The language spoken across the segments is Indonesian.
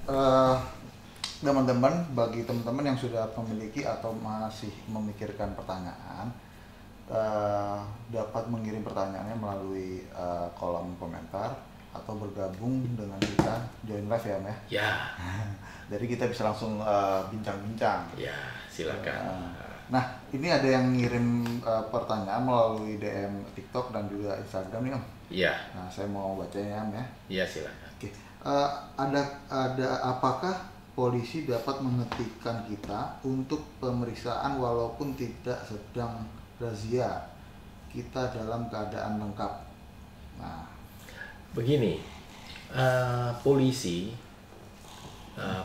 eh, teman-teman, bagi teman-teman yang sudah memiliki atau masih memikirkan pertanyaan, eh, dapat mengirim pertanyaannya melalui kolom komentar atau bergabung dengan kita join live ya, Om ya. Ya, Jadi kita bisa langsung bincang-bincang. ya silakan. Nah, ini ada yang ngirim pertanyaan melalui DM TikTok dan juga Instagram nih, Om. Ya, Nah, saya mau bacanya, Om ya. ya silakan. Oke, ada apakah polisi dapat menghentikan kita untuk pemeriksaan walaupun tidak sedang razia, kita dalam keadaan lengkap? Nah, Begini, polisi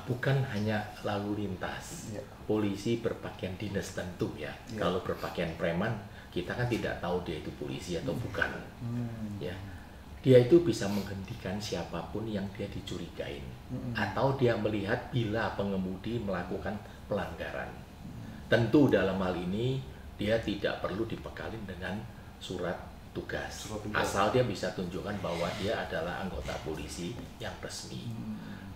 bukan hanya lalu lintas. ya. Polisi berpakaian dinas tentu ya. Ya. Kalau berpakaian preman, kita kan tidak tahu dia itu polisi atau bukan. Ya, dia itu bisa menghentikan siapapun yang dia dicurigain, atau dia melihat bila pengemudi melakukan pelanggaran. Tentu dalam hal ini dia tidak perlu dibekalin dengan surat tugas, asal dia bisa tunjukkan bahwa dia adalah anggota polisi yang resmi.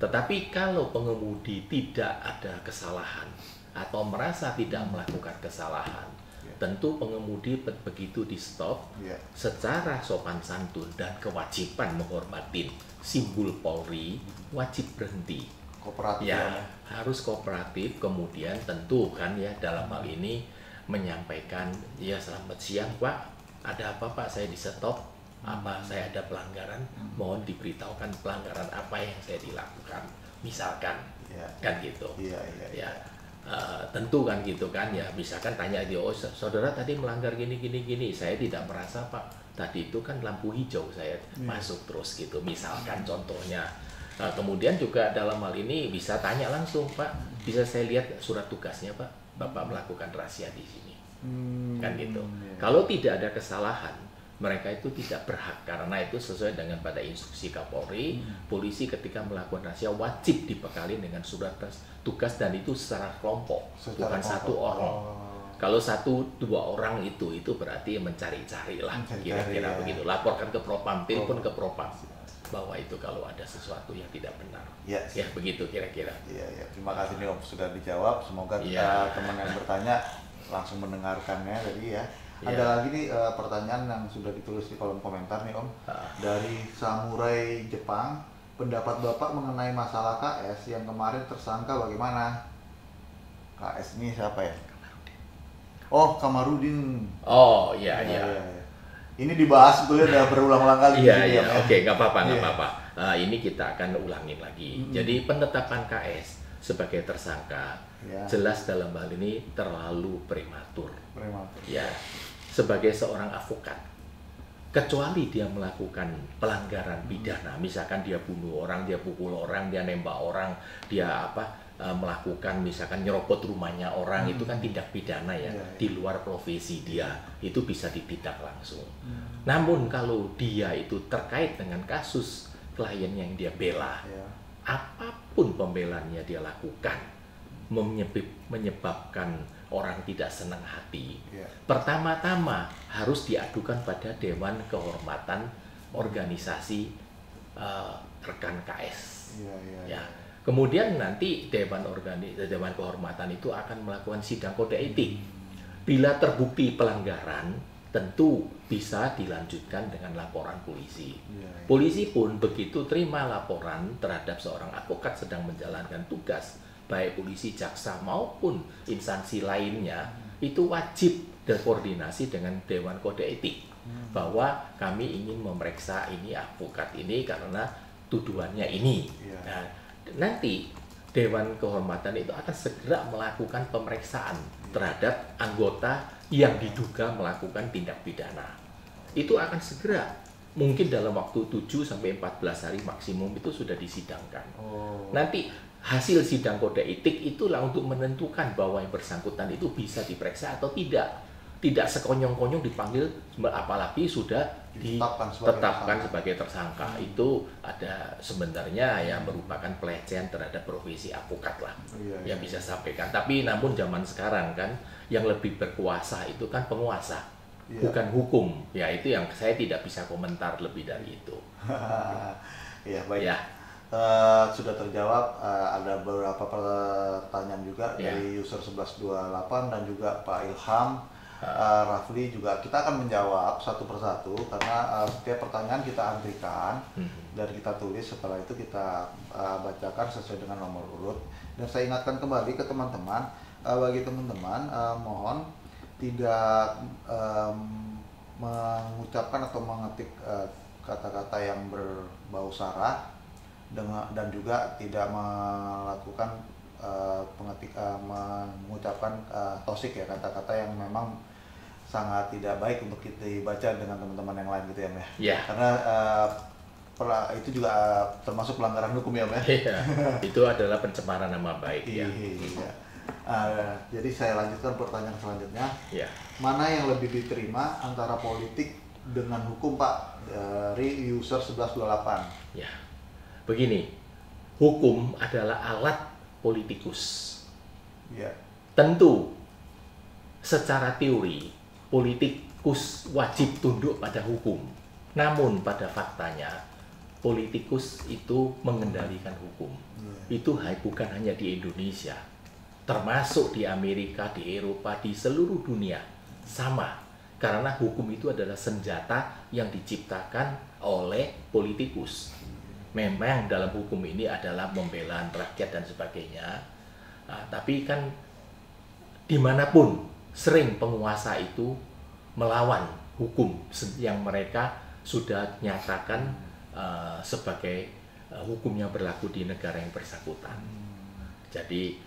Tetapi kalau pengemudi tidak ada kesalahan atau merasa tidak melakukan kesalahan, tentu pengemudi begitu di stop Ya. secara sopan santun dan kewajiban menghormati simbol Polri, wajib berhenti. Kooperatif Ya, ya. harus kooperatif. Kemudian tentu kan ya dalam hal ini menyampaikan, ya selamat siang Pak, ada apa Pak, saya di stop, apa saya ada pelanggaran, mohon diberitahukan pelanggaran apa yang saya dilakukan, misalkan. Ya. Kan gitu. Iya. Ya, tentu kan gitu kan ya, misalkan tanya dia, oh saudara tadi melanggar gini, saya tidak merasa Pak, tadi itu kan lampu hijau saya masuk terus gitu, misalkan contohnya. Kemudian juga dalam hal ini bisa tanya langsung, Pak, bisa saya lihat surat tugasnya Pak, Bapak melakukan rahasia di sini, kan gitu. Kalau tidak ada kesalahan, mereka itu tidak berhak, karena itu sesuai dengan pada instruksi Kapolri. Polisi ketika melakukan rahasia wajib dibekali dengan surat tugas, dan itu secara kelompok, bukan satu orang. Kalau 1-2 orang itu berarti mencari-cari lah, kira-kira begitu. Laporkan ke Propam, telepon ke Propam bahwa itu kalau ada sesuatu yang tidak benar. Ya begitu kira-kira. Iya. Terima kasih nih Om sudah dijawab. Semoga teman yang bertanya langsung mendengarkannya tadi ya. Ada lagi nih pertanyaan yang sudah ditulis di kolom komentar nih Om. Dari Samurai Jepang, pendapat Bapak mengenai masalah KS yang kemarin tersangka bagaimana? KS ini siapa ya? Oh, Kamarudin. Oh, iya. Ini dibahas sebetulnya udah berulang-ulang kali. Iya. Oke, nggak apa-apa. Ini kita akan ulangin lagi. Jadi penetapan KS sebagai tersangka jelas dalam hal ini terlalu prematur. Ya, sebagai seorang advokat, kecuali dia melakukan pelanggaran pidana, misalkan dia bunuh orang, dia pukul orang, dia nembak orang, dia melakukan misalkan nyerobot rumahnya orang, itu kan tindak pidana ya, di luar profesi dia, itu bisa ditindak langsung. Namun kalau dia itu terkait dengan kasus klien yang dia bela, apapun pembelaannya dia lakukan menyebabkan orang tidak senang hati, pertama-tama harus diadukan pada Dewan Kehormatan Organisasi Rekan KS. Ya. Kemudian nanti Dewan Kehormatan itu akan melakukan sidang kode etik. Bila terbukti pelanggaran, tentu bisa dilanjutkan dengan laporan polisi. Polisi pun begitu terima laporan terhadap seorang advokat sedang menjalankan tugas, baik polisi, jaksa maupun instansi lainnya, itu wajib berkoordinasi dengan Dewan Kode Etik bahwa kami ingin memeriksa ini advokat ini karena tuduhannya ini. Nah, nanti Dewan Kehormatan itu akan segera melakukan pemeriksaan terhadap anggota yang diduga melakukan tindak pidana. Itu akan segera, mungkin dalam waktu 7-14 hari maksimum itu sudah disidangkan. Nanti hasil sidang kode etik itulah untuk menentukan bahwa yang bersangkutan itu bisa diperiksa atau tidak. Tidak sekonyong-konyong dipanggil, apalagi sudah ditetapkan sebagai tersangka. Itu ada sebenarnya ya merupakan pelecehan terhadap profesi advokat lah, yang bisa sampaikan. Tapi namun zaman sekarang kan yang lebih berkuasa itu kan penguasa, bukan hukum. Ya itu yang saya tidak bisa komentar lebih dari itu. Ya baik. sudah terjawab. Ada beberapa pertanyaan juga dari user 1128 dan juga Pak Ilham, Rafli juga. Kita akan menjawab satu persatu karena setiap pertanyaan kita antrikan dan kita tulis. Setelah itu kita bacakan sesuai dengan nomor urut. Dan saya ingatkan kembali ke teman-teman, bagi teman-teman mohon tidak mengucapkan atau mengetik kata-kata yang berbau sara dan juga tidak melakukan mengucapkan tosik ya, kata-kata yang memang sangat tidak baik untuk kita dibaca dengan teman-teman yang lain gitu ya, Mbak. Ya. Karena itu juga termasuk pelanggaran hukum ya, Mbak. Iya. Itu adalah pencemaran nama baik ya. Iya. Jadi saya lanjutkan pertanyaan selanjutnya. Ya. Mana yang lebih diterima antara politik dengan hukum, Pak? Dari user 1128. Ya. Begini, hukum adalah alat politikus. Ya. Tentu, secara teori, politikus wajib tunduk pada hukum. Namun pada faktanya, politikus itu mengendalikan hukum. Itu bukan hanya di Indonesia, termasuk di Amerika, di Eropa, di seluruh dunia. Sama, karena hukum itu adalah senjata yang diciptakan oleh politikus. Memang dalam hukum ini adalah pembelaan rakyat dan sebagainya, tapi kan dimanapun sering penguasa itu melawan hukum yang mereka sudah nyatakan sebagai hukum yang berlaku di negara yang bersangkutan. Jadi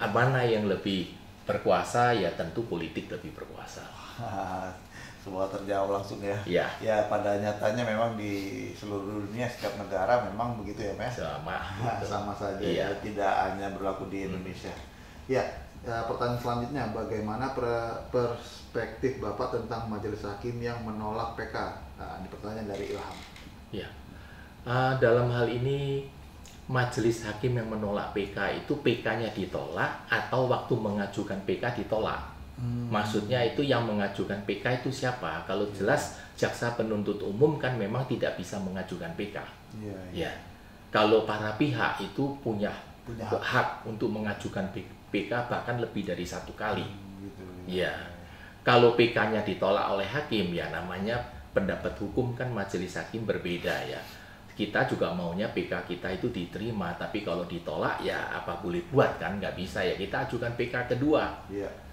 mana yang lebih berkuasa, ya tentu politik lebih berkuasa. Semua terjawab langsung ya. Ya. Ya, pada nyatanya memang di seluruh dunia setiap negara memang begitu ya, Mas. Sama saja. Iya. Ya, tidak hanya berlaku di Indonesia. Ya, pertanyaan selanjutnya, bagaimana perspektif Bapak tentang majelis hakim yang menolak PK? Ini pertanyaan dari Ilham. Ya. Dalam hal ini majelis hakim yang menolak PK itu PK-nya ditolak atau waktu mengajukan PK ditolak. Maksudnya itu yang mengajukan PK itu siapa? Kalau jelas jaksa penuntut umum kan memang tidak bisa mengajukan PK. Ya. Kalau para pihak itu punya hak untuk mengajukan PK bahkan lebih dari satu kali. Ya. Kalau PK-nya ditolak oleh hakim, ya namanya pendapat hukum kan majelis hakim berbeda ya. Kita juga maunya PK kita itu diterima, tapi kalau ditolak ya apa boleh buat kan, nggak bisa ya, kita ajukan PK kedua.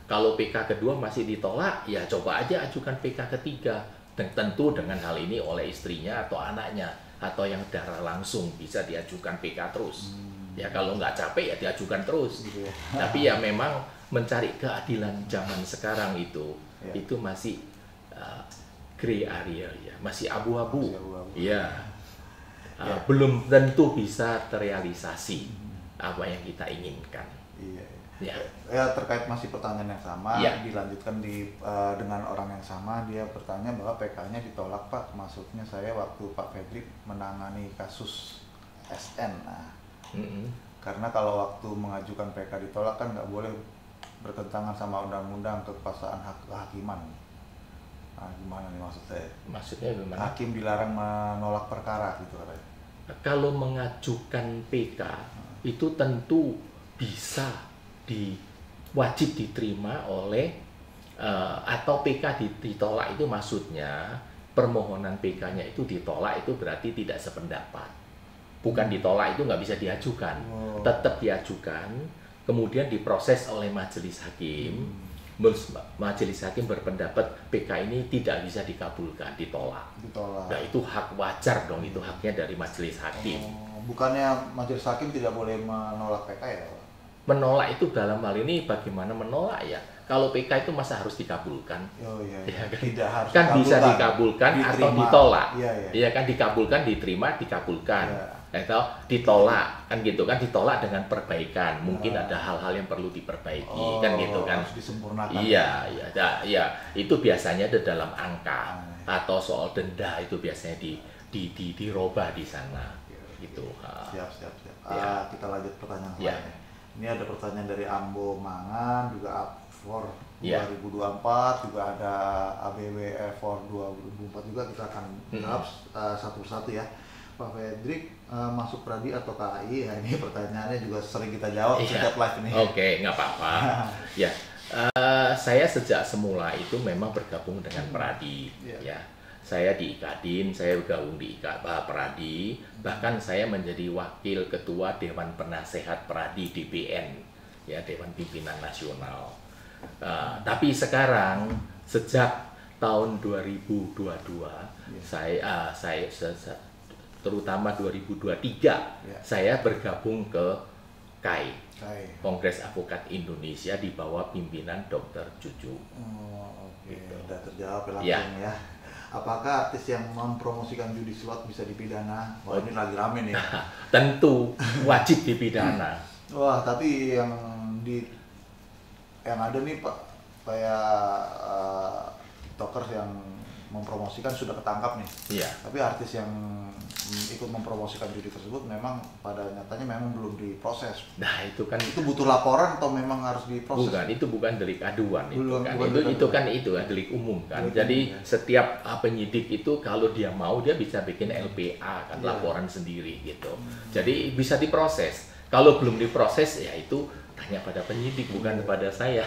Kalau PK kedua masih ditolak, ya coba aja ajukan PK ketiga. Dan tentu dengan hal ini oleh istrinya atau anaknya, atau yang darah langsung bisa diajukan PK terus. Ya kalau nggak capek ya diajukan terus. Tapi ya memang mencari keadilan zaman sekarang itu masih gray area ya, masih abu-abu. Ya. Belum tentu bisa terrealisasi apa yang kita inginkan. Ya, terkait masih pertanyaan yang sama, dilanjutkan dengan orang yang sama. Dia bertanya bahwa PK-nya ditolak, Pak. Maksudnya saya waktu Pak Febri menangani kasus SN. Karena kalau waktu mengajukan PK ditolak kan nggak boleh bertentangan sama undang-undang kekuasaan kehakiman. Gimana nih maksud saya? Maksudnya gimana? Hakim dilarang menolak perkara gitu katanya. Kalau mengajukan PK itu tentu bisa wajib diterima oleh atau PK ditolak itu maksudnya permohonan PK-nya itu ditolak itu berarti tidak sependapat. Bukan ditolak itu nggak bisa diajukan, tetap diajukan, kemudian diproses oleh majelis hakim. Majelis hakim berpendapat PK ini tidak bisa dikabulkan, ditolak. Nah itu hak wajar dong, itu haknya dari majelis hakim. Bukannya majelis hakim tidak boleh menolak PK ya? Menolak itu dalam hal ini bagaimana menolak ya? Kalau PK itu masa harus dikabulkan? Ya, kan? Tidak harus kan bisa dikabulkan diterima, atau ditolak. Iya kan dikabulkan, diterima, dikabulkan. Atau ditolak, kan gitu kan, ditolak dengan perbaikan. Mungkin ada hal-hal yang perlu diperbaiki, kan gitu kan. Harus disempurnakan. Iya, itu biasanya ada dalam angka atau soal denda itu biasanya dirubah di sana. Gitu. Siap. Kita lanjut pertanyaan selanjutnya. Ini ada pertanyaan dari Ambo Mangan, juga A4 2024, juga ada ABW E4 2024 juga. Kita akan jawab satu persatu ya. Pak Fredrik masuk Pradi atau KAI? Ya, ini pertanyaannya juga sering kita jawab setiap live ini. Oke, nggak apa-apa. Ya, saya sejak semula itu memang bergabung dengan Pradi. Ya, saya di Ikadin, saya bergabung di Pradi. Bahkan saya menjadi wakil ketua Dewan Penasehat Pradi DPN, ya Dewan Pimpinan Nasional. Tapi sekarang sejak tahun 2022, saya terutama 2023, saya bergabung ke KAI, Kongres Advokat Indonesia di bawah pimpinan Dr. Cucu. Oke, udah terjawab langsung ya. Apakah artis yang mempromosikan judi slot bisa dipidana? Wah, ini lagi rame nih. Tentu wajib dipidana. Wah, tapi yang ada nih Pak, kayak TikTokers yang mempromosikan sudah ketangkap nih. Iya. Tapi artis yang ikut mempromosikan judi tersebut memang pada nyatanya memang belum diproses. Nah, itu kan itu butuh laporan atau memang harus diproses? Bukan, itu bukan delik aduan. Itu delik umum kan. Delik Jadi umum, ya. Setiap penyidik itu kalau dia mau dia bisa bikin LPA kan, laporan sendiri gitu. Jadi bisa diproses. Kalau belum diproses ya itu tanya pada penyidik, bukan kepada saya.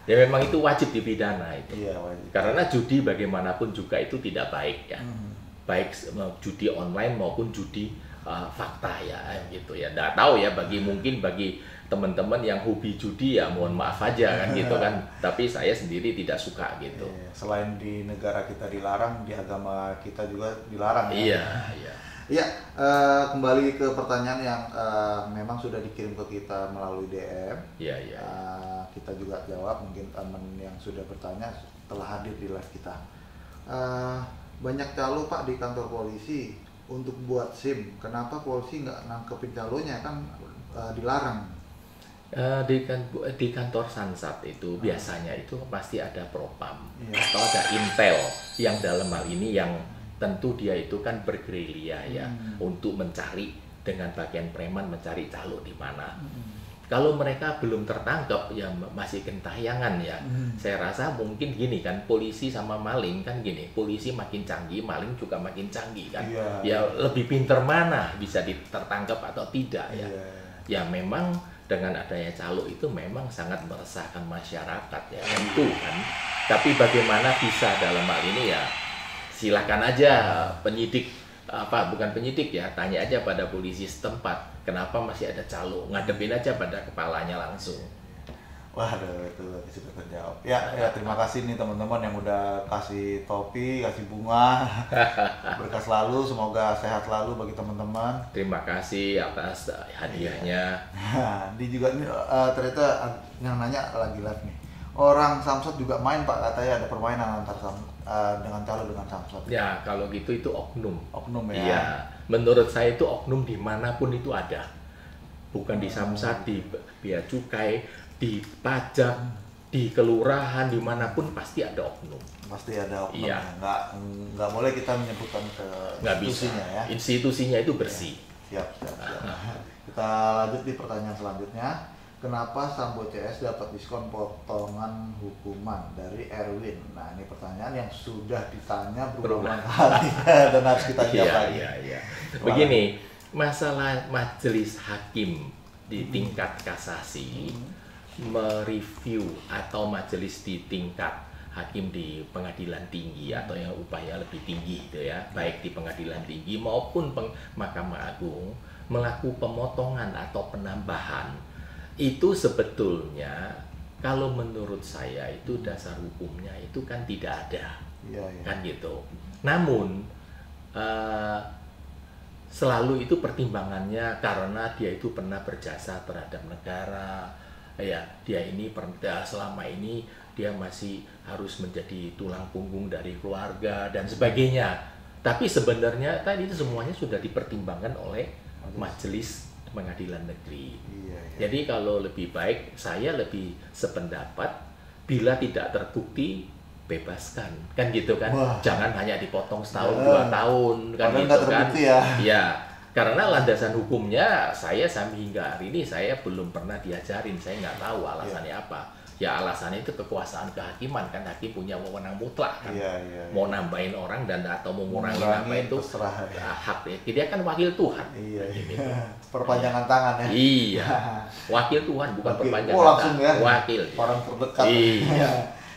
Ya memang itu wajib dipidana itu. Iya, wajib. Karena judi bagaimanapun juga itu tidak baik ya. Baik judi online maupun judi fakta ya gitu ya. Nggak tahu ya bagi teman-teman yang hobi judi ya mohon maaf aja kan gitu kan. Tapi saya sendiri tidak suka gitu. Selain di negara kita dilarang, di agama kita juga dilarang. Iya, iya. Iya, kembali ke pertanyaan yang memang sudah dikirim ke kita melalui DM. Iya. Kita juga jawab, mungkin teman yang sudah bertanya telah hadir di live kita. Banyak calo Pak di kantor polisi untuk buat SIM. Kenapa polisi nggak nangkepin calonya, kan dilarang? Di kantor Sansat itu biasanya itu pasti ada propam atau ada intel yang dalam hal ini yang tentu dia itu kan bergerilya ya untuk mencari dengan bagian preman mencari calo di mana. Kalau mereka belum tertangkap ya masih gentayangan ya. Saya rasa mungkin gini kan, polisi sama maling kan gini, polisi makin canggih, maling juga makin canggih kan. Ya lebih pinter mana bisa tertangkap atau tidak ya. Ya memang dengan adanya calo itu memang sangat meresahkan masyarakat ya tentu kan. Tapi bagaimana bisa dalam hal ini ya silakan aja penyidik bukan penyidik ya, tanya aja pada polisi setempat kenapa masih ada calo, ngadepin aja pada kepalanya langsung. Waduh, itu sudah terjawab. Ya, terima kasih nih teman-teman yang udah kasih topi, kasih bunga. Berkah selalu, semoga sehat selalu bagi teman-teman. Terima kasih atas hadiahnya. Di juga nih ternyata yang nanya lagi live nih. Orang Samsat juga main Pak, katanya ada permainan antar dengan calo dengan Samsat. Ya kalau gitu itu oknum. Oknum ya. Iya, menurut saya itu oknum dimanapun itu ada. Bukan di Samsat, di bea cukai, di pajak, di kelurahan, dimanapun pasti ada oknum. Pasti ada oknum. Iya. Nggak boleh kita menyebutkan ke institusinya ya. Institusinya itu bersih. Siap. Kita lanjut di pertanyaan selanjutnya. Kenapa Sambo CS dapat diskon potongan hukuman dari Erwin? Nah, ini pertanyaan yang sudah ditanya berulang kali dan harus kita jawab lagi. Iya. Begini, masalah majelis hakim di tingkat kasasi mereview atau majelis di tingkat hakim di pengadilan tinggi atau yang upaya lebih tinggi gitu ya, baik di pengadilan tinggi maupun Mahkamah Agung melakukan pemotongan atau penambahan. Itu sebetulnya kalau menurut saya itu dasar hukumnya itu kan tidak ada, kan gitu. Namun selalu itu pertimbangannya karena dia itu pernah berjasa terhadap negara, ya dia ini selama ini dia masih harus menjadi tulang punggung dari keluarga dan sebagainya. Tapi sebenarnya tadi itu semuanya sudah dipertimbangkan oleh majelis pengadilan negeri. Jadi kalau lebih baik saya lebih sependapat bila tidak terbukti bebaskan, kan gitu kan. Jangan hanya dipotong setahun 2 tahun kan gitu kan. Ya, karena landasan hukumnya saya sampai hingga hari ini saya belum pernah diajarin, saya nggak tahu alasannya apa. Ya alasannya itu kekuasaan kehakiman kan, hakim punya wewenang mutlak kan. Mau nambahin orang dan atau mau ngurangin apa itu terserah, hak ya. Dia kan wakil Tuhan. Gitu. Perpanjangan tangan ya. Iya. Wakil Tuhan bukan perpanjangan langsung tangan. Ya. Wakil. Orang terdekat. Iya.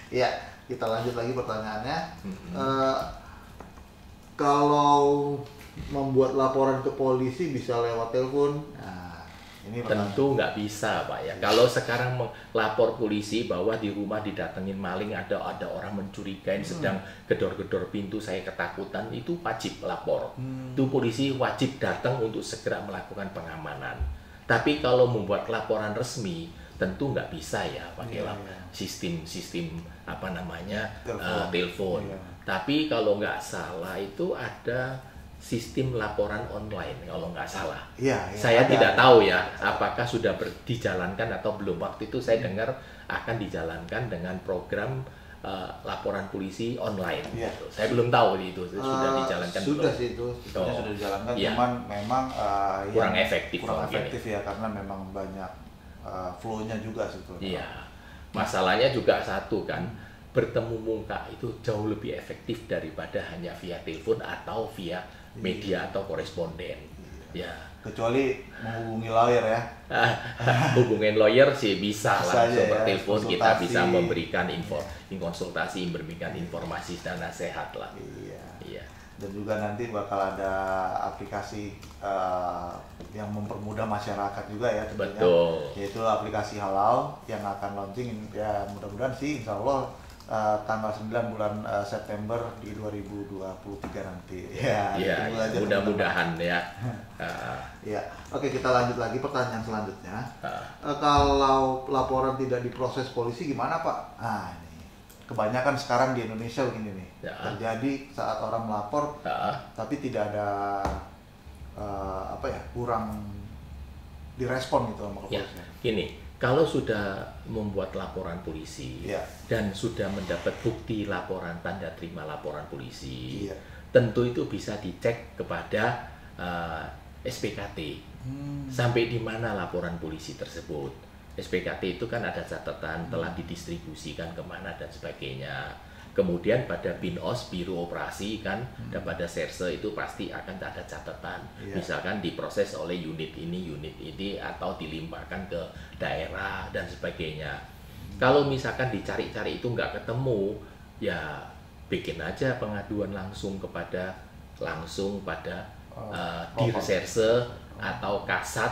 Iya. Kita lanjut lagi pertanyaannya. Kalau membuat laporan ke polisi bisa lewat telepon? Ini tentu nggak bisa Pak ya. Kalau sekarang melapor polisi bahwa di rumah didatengin maling, ada orang mencurigain sedang gedor-gedor pintu, saya ketakutan, itu wajib lapor. Itu polisi wajib datang untuk segera melakukan pengamanan. Tapi kalau membuat laporan resmi tentu nggak bisa ya pakai sistem apa namanya telepon. Tapi kalau nggak salah itu ada sistem laporan online kalau nggak salah. Saya tidak tahu ya apakah sudah dijalankan atau belum. Waktu itu saya dengar akan dijalankan dengan program laporan polisi online. Gitu. Saya belum tahu itu sudah dijalankan sudah belum. Sih itu sudah dijalankan, cuman memang kurang efektif ya karena memang banyak flow-nya juga situ. Iya. Masalahnya juga satu kan, bertemu muka itu jauh lebih efektif daripada hanya via telepon atau via media atau koresponden. Ya. Kecuali menghubungi lawyer ya. Hubungin lawyer sih bisa langsung bertelepon, kita bisa memberikan konsultasi, memberikan informasi dan nasihat lah. Iya. Dan juga nanti bakal ada aplikasi yang mempermudah masyarakat juga ya tentunya. Betul. Yaitu aplikasi halal yang akan launching ya mudah-mudahan sih insya Allah tanggal 9 bulan September di 2023 nanti. Ya, mudah-mudahan ya. Ya, oke kita lanjut lagi pertanyaan selanjutnya. Kalau laporan tidak diproses polisi gimana Pak? Ini kebanyakan sekarang di Indonesia begini nih. Terjadi saat orang melapor, tapi tidak ada kurang direspon gitu sama kepolisian. Gini. Kalau sudah membuat laporan polisi dan sudah mendapat bukti laporan, tanda terima laporan polisi, tentu itu bisa dicek kepada SPKT. Sampai di mana laporan polisi tersebut. SPKT itu kan ada catatan telah didistribusikan kemana dan sebagainya. Kemudian pada BINOS, Biro Operasi kan, dan pada Serse itu pasti akan ada catatan. Misalkan diproses oleh unit ini, atau dilimpahkan ke daerah dan sebagainya. Kalau misalkan dicari-cari itu nggak ketemu, ya bikin aja pengaduan langsung pada Dirserse atau Kasat,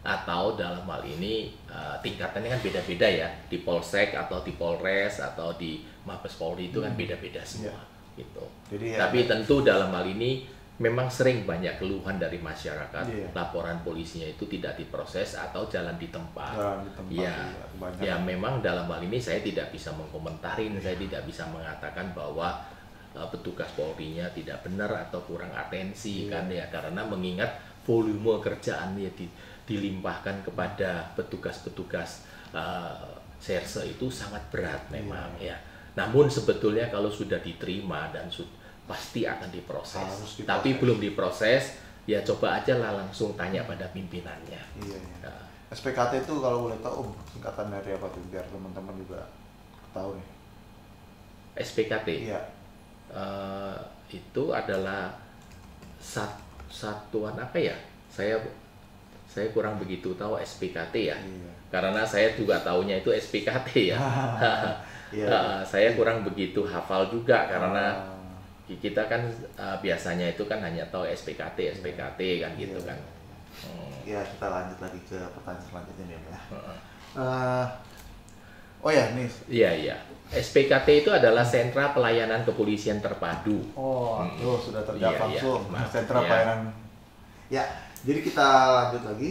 atau dalam hal ini tingkatannya kan beda-beda ya, di Polsek atau di Polres atau di Mabes Polri itu kan beda-beda semua gitu. Tapi tentu dalam hal ini memang sering banyak keluhan dari masyarakat, laporan polisinya itu tidak diproses atau jalan di tempat. Ya memang dalam hal ini saya tidak bisa mengkomentarin, saya tidak bisa mengatakan bahwa petugas Polri-nya tidak benar atau kurang atensi kan ya, karena mengingat volume kerjaan ya dilimpahkan kepada petugas-petugas Serse itu sangat berat memang ya. Namun sebetulnya kalau sudah diterima dan pasti akan diproses. Tapi belum diproses, ya coba aja lah langsung tanya pada pimpinannya. SPKT itu kalau boleh tahu singkatan dari apa tuh biar teman-teman juga tahu nih. SPKT. Itu adalah satuan apa ya? Saya kurang begitu tahu SPKT ya. Karena saya juga taunya itu SPKT ya. Saya kurang begitu hafal juga karena kita kan biasanya itu kan hanya tahu SPKT kan gitu kan. Ya kita lanjut lagi ke pertanyaan selanjutnya nih ya. Nih. Iya. SPKT itu adalah Sentra Pelayanan Kepolisian Terpadu. Tuh sudah terjawab langsung. Sentra Pelayanan. Ya, jadi kita lanjut lagi.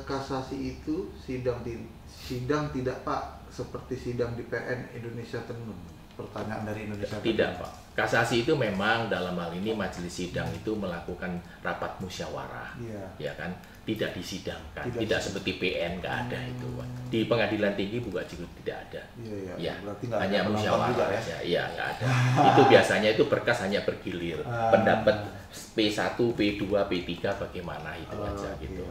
Kasasi itu sidang tidak Pak seperti sidang di PN Indonesia Tenun. Pertanyaan dari Indonesia Tidak Pak. Kasasi itu memang dalam hal ini majelis sidang itu melakukan rapat musyawarah, ya kan, tidak disidangkan, tidak seperti PN, nggak ada itu Pak. Di pengadilan tinggi juga tidak ada, hanya musyawarah aja, nggak ada. Itu biasanya itu berkas hanya bergilir, pendapat P1, P2, P3 bagaimana itu aja gitu.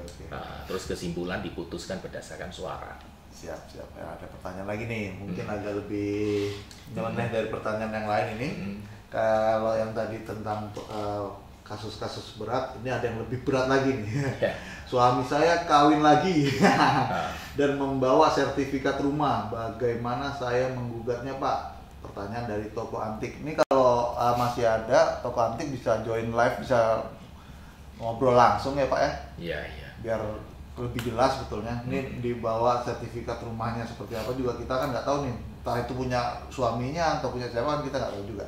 Terus kesimpulan diputuskan berdasarkan suara. Siap. Ya, ada pertanyaan lagi nih, mungkin agak lebih nyeleneh dari pertanyaan yang lain ini. Kalau yang tadi tentang kasus-kasus berat, ini ada yang lebih berat lagi nih. Suami saya kawin lagi dan membawa sertifikat rumah. Bagaimana saya menggugatnya, Pak? Pertanyaan dari toko antik. Ini kalau masih ada toko antik bisa join live, bisa ngobrol langsung ya Pak ya? Iya. Biar lebih jelas sebetulnya. Ini dibawa sertifikat rumahnya seperti apa juga kita kan nggak tahu nih. Entah itu punya suaminya atau punya siapa kan kita nggak tahu juga.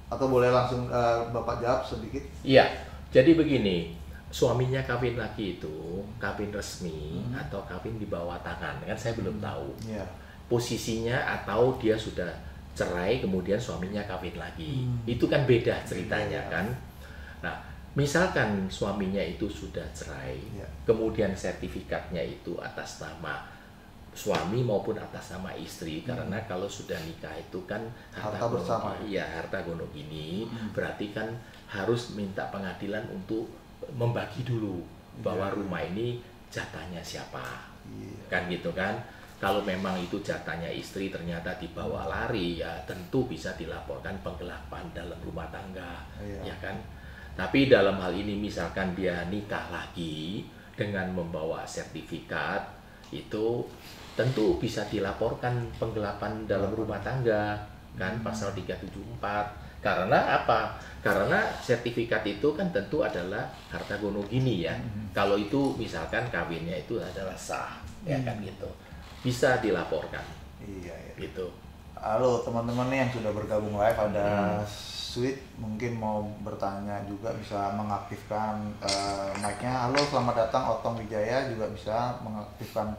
Atau boleh langsung Bapak jawab sedikit? Iya, jadi begini, suaminya kawin lagi itu kawin resmi atau kawin di bawah tangan, kan saya belum tahu posisinya, atau dia sudah cerai kemudian suaminya kawin lagi, itu kan beda ceritanya kan. Nah, misalkan suaminya itu sudah cerai, kemudian sertifikatnya itu atas nama suami maupun atas nama istri, karena kalau sudah nikah itu kan harta bersama. Iya, harta gono gini, berarti kan harus minta pengadilan untuk membagi dulu bahwa rumah ini jatahnya siapa, kan gitu kan. Kalau memang itu jatahnya istri ternyata dibawa lari, ya tentu bisa dilaporkan penggelapan dalam rumah tangga, ya kan. Tapi dalam hal ini misalkan dia nikah lagi dengan membawa sertifikat, itu tentu bisa dilaporkan penggelapan dalam rumah tangga, kan, pasal 374. Karena apa? Karena sertifikat itu kan tentu adalah harta gono gini ya. Kalau itu misalkan kawinnya itu adalah sah, ya kan gitu. Bisa dilaporkan. Iya. Gitu. Halo teman-teman nih yang sudah bergabung live, ada Sweet mungkin mau bertanya juga, bisa mengaktifkan mic-nya. Halo, selamat datang Otong Wijaya, juga bisa mengaktifkan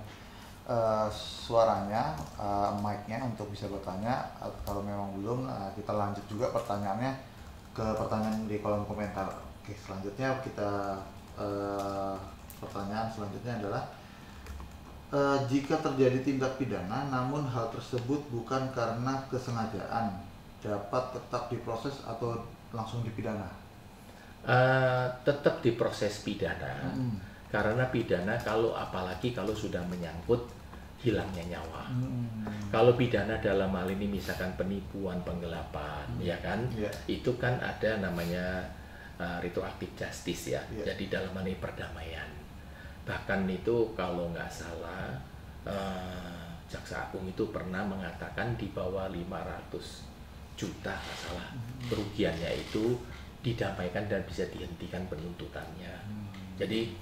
suaranya, mic-nya untuk bisa bertanya. Kalau memang belum, kita lanjut juga pertanyaannya ke pertanyaan di kolom komentar. Oke, selanjutnya kita pertanyaan selanjutnya adalah jika terjadi tindak pidana namun hal tersebut bukan karena kesengajaan, dapat tetap diproses atau langsung dipidana? Tetap diproses pidana, karena pidana apalagi kalau sudah menyangkut hilangnya nyawa. Kalau pidana dalam hal ini misalkan penipuan, penggelapan, ya kan, itu kan ada namanya retroactive justice ya. Jadi dalam hal ini perdamaian. Bahkan itu kalau nggak salah Jaksa Agung itu pernah mengatakan di bawah 500 juta nggak salah kerugiannya itu didamaikan dan bisa dihentikan penuntutannya. Jadi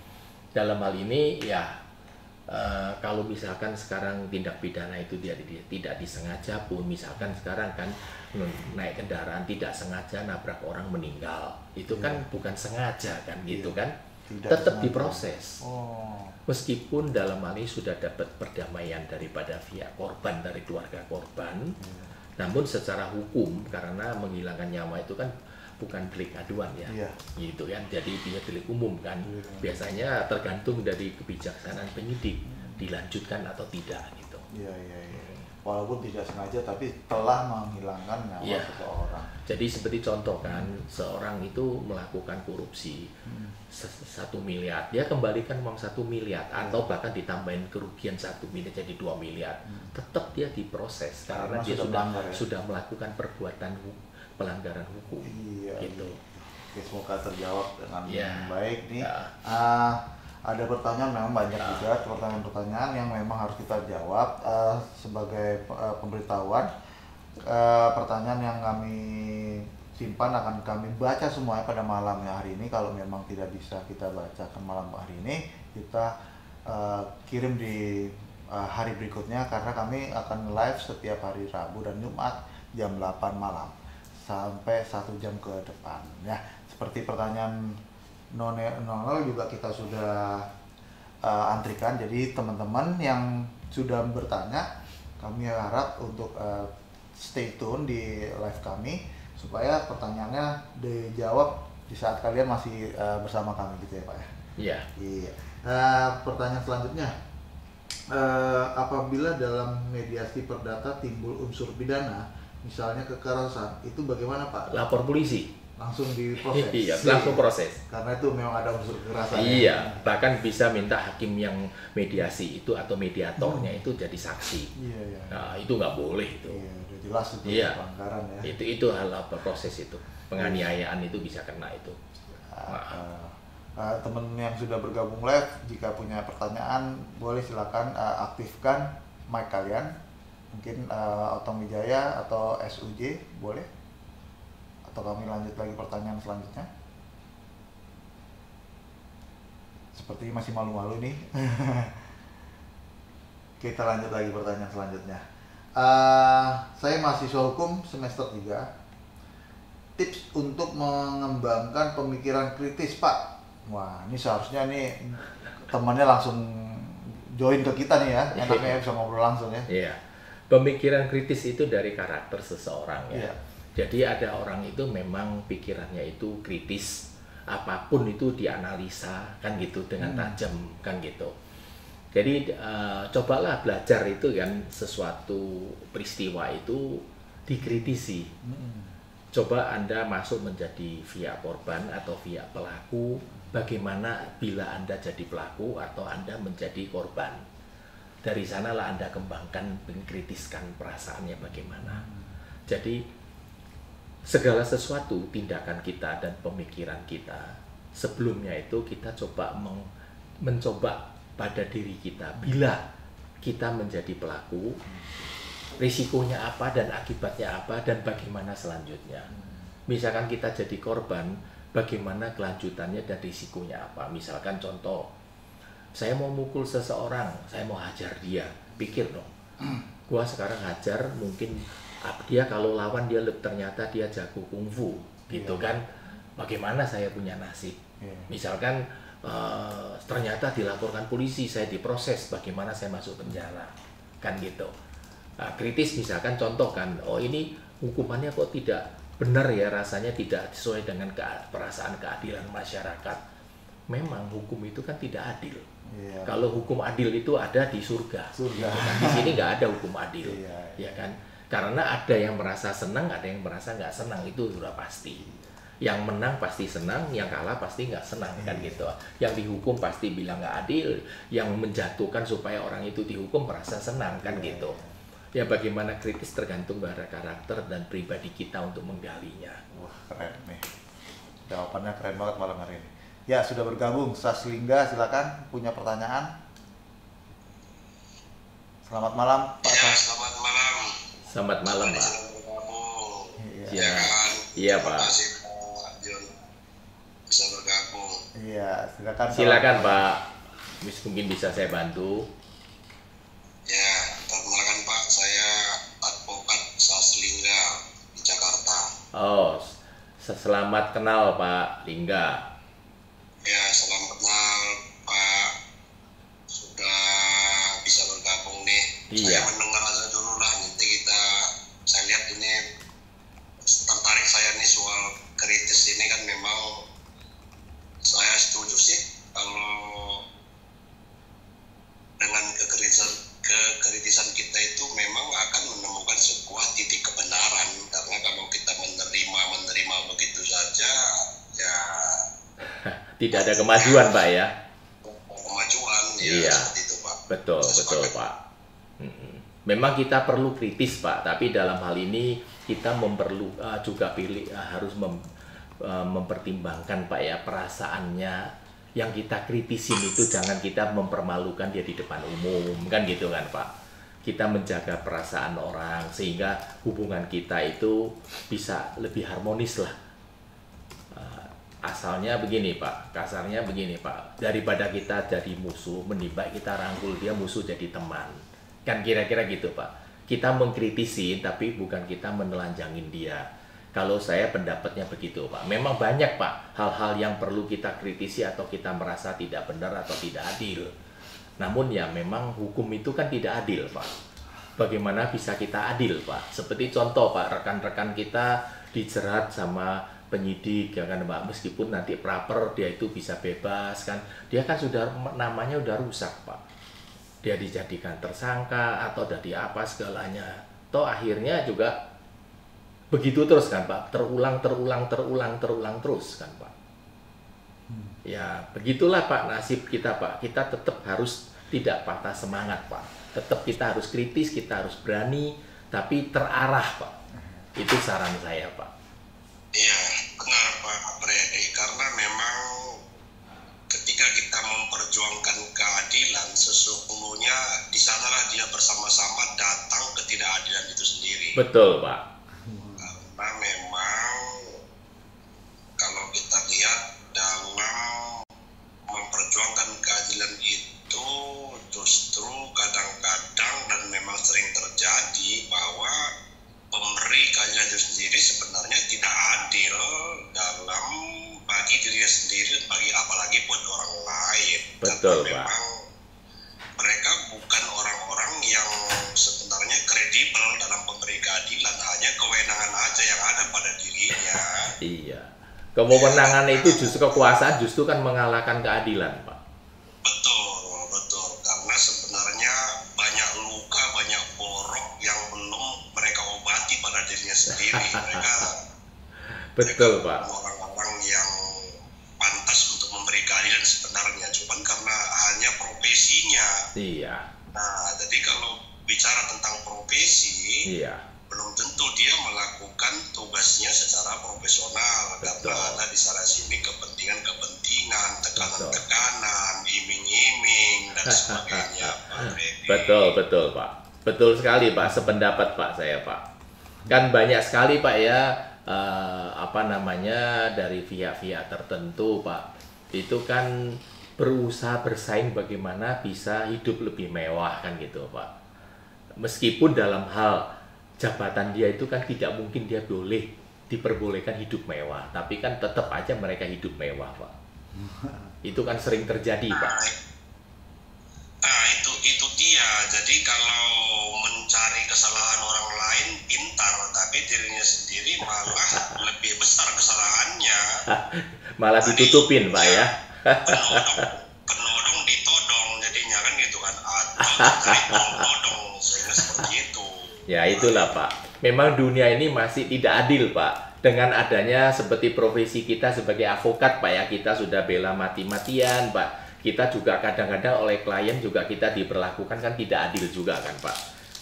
dalam hal ini ya kalau misalkan sekarang tindak pidana itu tidak disengaja pun, misalkan sekarang kan naik kendaraan tidak sengaja nabrak orang meninggal, itu kan bukan sengaja kan gitu kan, tetap diproses. Meskipun dalam hal ini sudah dapat perdamaian daripada pihak korban, dari keluarga korban, namun secara hukum karena menghilangkan nyawa itu kan bukan delik aduan ya, gitu kan. Jadi dia delik umum kan. Biasanya tergantung dari kebijaksanaan penyidik dilanjutkan atau tidak gitu. Iya. Walaupun tidak sengaja tapi telah menghilangkan nyawa seseorang. Jadi seperti contoh kan, seorang itu melakukan korupsi 1 miliar, dia kembalikan uang 1 miliar atau bahkan ditambahin kerugian 1 miliar jadi 2 miliar, tetap dia diproses karena dia sudah melakukan perbuatan pelanggaran hukum. Gitu. Oke, semoga terjawab dengan baik nih. Ada pertanyaan memang banyak juga, pertanyaan-pertanyaan yang memang harus kita jawab sebagai pemberitahuan. Pertanyaan yang kami simpan akan kami baca semuanya pada malamnya hari ini. Kalau memang tidak bisa kita bacakan malam hari ini, kita kirim di hari berikutnya, karena kami akan live setiap hari Rabu dan Jumat jam 8 malam sampai 1 jam ke depan ya. Seperti pertanyaan Nonel juga kita sudah antrikan. Jadi teman-teman yang sudah bertanya, kami harap untuk stay tune di live kami supaya pertanyaannya dijawab di saat kalian masih bersama kami gitu ya Pak ya. Iya. Pertanyaan selanjutnya, apabila dalam mediasi perdata timbul unsur pidana, misalnya kekerasan, itu bagaimana Pak? Lapor polisi. langsung diproses. Iya, langsung proses. Karena itu memang ada unsur kekerasan. Iya, bahkan bisa minta hakim yang mediasi itu atau mediatornya itu jadi saksi. Iya, iya. Nah, itu nggak boleh itu. Iya, udah jelas itu pelanggaran ya. Itu hal apa proses itu. Penganiayaan itu bisa kena itu. Teman yang sudah bergabung live, jika punya pertanyaan boleh silakan aktifkan mic kalian. Mungkin Otong Wijaya atau SUJ boleh. Atau kami lanjut lagi pertanyaan selanjutnya. Seperti masih malu-malu nih. Kita lanjut lagi pertanyaan selanjutnya. Saya mahasiswa hukum semester 3. Tips untuk mengembangkan pemikiran kritis, Pak. Wah, ini seharusnya nih temannya langsung join ke kita nih ya. Enaknya bisa ngobrol langsung ya. Iya. Pemikiran kritis itu dari karakter seseorang ya. Iya. Jadi ada orang itu memang pikirannya itu kritis, apapun itu dianalisa kan gitu dengan tajam kan gitu. Jadi cobalah belajar itu kan, sesuatu peristiwa itu dikritisi. Coba Anda masuk menjadi pihak korban atau pihak pelaku, bagaimana bila Anda jadi pelaku atau Anda menjadi korban. Dari sanalah Anda kembangkan, mengkritiskan perasaannya bagaimana. Jadi segala sesuatu, tindakan kita dan pemikiran kita, sebelumnya itu kita coba mencoba pada diri kita. Bila kita menjadi pelaku, risikonya apa dan akibatnya apa dan bagaimana selanjutnya. Misalkan kita jadi korban, bagaimana kelanjutannya dan risikonya apa. Misalkan contoh, saya mau mukul seseorang, saya mau hajar dia, pikir dong, gua sekarang hajar, mungkin dia kalau lawan dia ternyata dia jago kungfu gitu kan, bagaimana saya punya nasib. Misalkan ternyata dilaporkan polisi, saya diproses, bagaimana saya masuk penjara kan gitu. Nah, kritis misalkan contoh kan, oh ini hukumannya kok tidak benar ya, rasanya tidak sesuai dengan perasaan keadilan masyarakat. Memang hukum itu kan tidak adil. Kalau hukum adil itu ada di surga. Gitu kan. Di sini nggak ada hukum adil, ya kan? Karena ada yang merasa senang, ada yang merasa nggak senang, itu sudah pasti. Yang menang pasti senang, yang kalah pasti nggak senang kan gitu. Yang dihukum pasti bilang nggak adil, yang menjatuhkan supaya orang itu dihukum merasa senang kan gitu. Ya bagaimana kritis tergantung pada karakter dan pribadi kita untuk menggalinya. Wah keren nih, jawabannya keren banget malam hari ini. Ya sudah bergabung Saslingga, silakan punya pertanyaan. Selamat malam Pak. Ya, selamat malam. Selamat malam Pak. Iya. Iya Pak. Terima kasih Pak John bisa bergabung. Iya silakan. Silakan Pak. Mungkin bisa saya bantu. Ya, perkenalkan Pak, saya advokat Saslingga di Jakarta. Oh, selamat kenal Pak Lingga. Ya, selamat kenal Pak. Sudah bisa bergabung nih. Iya. Saya mendengar aja dulu lah, nanti saya lihat ini tertarik saya nih soal kritis ini kan, memang saya setuju sih kalau dengan kekritisan kita itu memang akan menemukan sebuah titik kebenaran. Karena kalau kita menerima begitu saja, ya tidak ada kemajuan Pak ya. Kemajuan ya, iya. Seperti itu Pak. Betul Pak. Memang kita perlu kritis Pak, tapi dalam hal ini kita juga harus mempertimbangkan Pak ya, perasaannya yang kita kritisin itu jangan kita mempermalukan dia di depan umum kan gitu kan Pak. Kita menjaga perasaan orang sehingga hubungan kita itu bisa lebih harmonis lah. Asalnya begini Pak, kasarnya begini Pak, daripada kita jadi musuh, mending baik kita rangkul dia, musuh jadi teman. Kan kira-kira gitu Pak. Kita mengkritisi tapi bukan kita menelanjangin dia. Kalau saya pendapatnya begitu Pak. Memang banyak Pak hal-hal yang perlu kita kritisi atau kita merasa tidak benar atau tidak adil. Namun ya memang hukum itu kan tidak adil Pak. Bagaimana bisa kita adil Pak? Seperti contoh Pak, rekan-rekan kita dijerat sama penyidik ya kan Pak, meskipun nanti praper dia itu bisa bebas kan, dia kan sudah namanya udah rusak Pak, dia dijadikan tersangka atau jadi apa segalanya, toh akhirnya juga begitu terus kan Pak, terulang terus kan Pak. Ya begitulah Pak nasib kita Pak, kita tetap harus tidak patah semangat Pak, tetap kita harus kritis, kita harus berani, tapi terarah Pak. Itu saran saya Pak. Iya benar Pak Freddy, karena memang ketika kita memperjuangkan keadilan, sesungguhnya di sanalah dia bersama-sama datang ketidakadilan itu sendiri. Betul Pak. Karena memang kalau kita lihat dalam memperjuangkan keadilan itu justru kadang-kadang dan memang sering terjadi bahwa pemberi keadilan itu sendiri sebenarnya tidak adil dalam bagi dirinya sendiri, bagi apalagi buat orang lain. Betul karena Pak. memang mereka bukan orang-orang yang sebenarnya kredibel dalam pemberi keadilan, hanya kewenangan aja yang ada pada dirinya. Iya. Kewenangan itu justru kekuasaan justru kan mengalahkan keadilan, Pak. Betul. Karena sebenarnya banyak luka, banyak borok yang belum mereka obati pada dirinya sendiri. Betul, Pak. Orang-orang yang pantas untuk memberi keadilan sebenarnya, cuman karena hanya profesinya. Iya. Nah, jadi kalau bicara tentang profesi, iya, belum tentu dia melakukan tugasnya secara profesional. Betul. Karena ada di sana sini kepentingan, tekanan-tekanan, iming-iming dan sebagainya. Betul Pak. Betul sekali Pak, sependapat Pak saya Pak. Kan banyak sekali Pak ya, dari pihak-pihak tertentu Pak, itu kan berusaha bersaing bagaimana bisa hidup lebih mewah kan gitu Pak. Meskipun dalam hal jabatan dia itu kan tidak mungkin dia boleh diperbolehkan hidup mewah, tapi kan tetap aja mereka hidup mewah Pak. Itu kan sering terjadi Pak. Nah itu dia. Jadi kalau mencari kesalahan orang lain pintar, tapi dirinya sendiri malah lebih besar kesalahannya. Malah ditutupin Pak ya. Penodong ditodong jadinya kan gitu kan, atau todong sehingga seperti itu. Ya itulah Pak, memang dunia ini masih tidak adil Pak. Dengan adanya seperti profesi kita sebagai avokat Pak ya, kita sudah bela mati-matian Pak. Kita juga kadang-kadang oleh klien juga kita diperlakukan kan tidak adil juga kan Pak.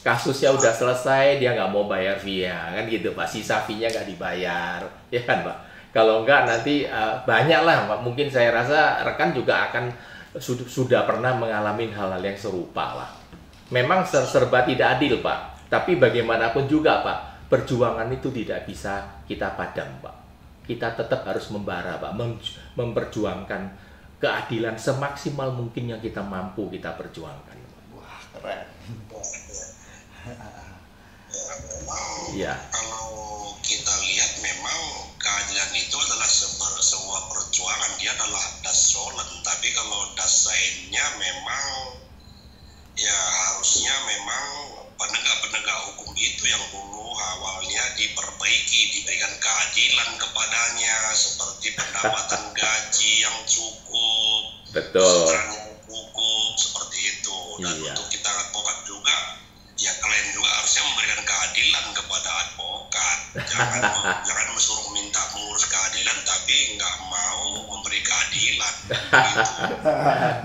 Kasusnya udah selesai, dia nggak mau bayar via kan gitu Pak, sisa fee-nya nggak dibayar, ya kan Pak. Kalau enggak nanti banyak lah Pak, mungkin saya rasa rekan juga akan sudah pernah mengalami hal-hal yang serupa lah. Memang serba tidak adil Pak. Tapi bagaimanapun juga Pak, perjuangan itu tidak bisa kita padam Pak. Kita tetap harus membara Pak, memperjuangkan keadilan semaksimal mungkin yang kita mampu kita perjuangkan. Wah, keren. Iya. Kalau kita lihat memang keadilan itu adalah sebuah perjuangan, dia adalah dasolan. Tapi kalau dasainnya memang ya harusnya memang penegak-penegak hukum itu yang dulu awalnya diperbaiki, diberikan keadilan kepadanya seperti pendapatan gaji yang cukup, Betul. cukup seperti itu. Dan Iya. untuk kita advokat juga, ya kalian juga harusnya memberikan keadilan kepada advokat. Jangan suruh minta mengurus keadilan tapi nggak mau memberi keadilan. Gitu.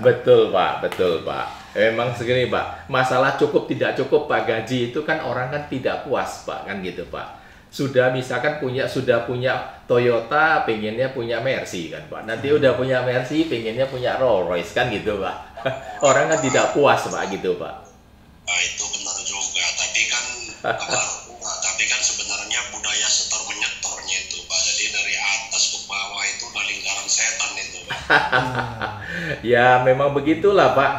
Betul Pak. Memang segini Pak, masalah cukup tidak cukup Pak gaji itu kan orang kan tidak puas Pak kan gitu Pak. Sudah misalkan sudah punya Toyota, pengennya punya Mercy kan Pak. Nanti udah punya Mercy, pengennya punya Rolls Royce kan gitu Pak. Orang kan tidak puas Pak gitu Pak. Nah, itu benar juga. Tapi kan sebenarnya budaya setor menyetornya itu Pak. Jadi dari atas ke bawah itu udah lingkaran setan itu Pak. Ya memang begitulah Pak.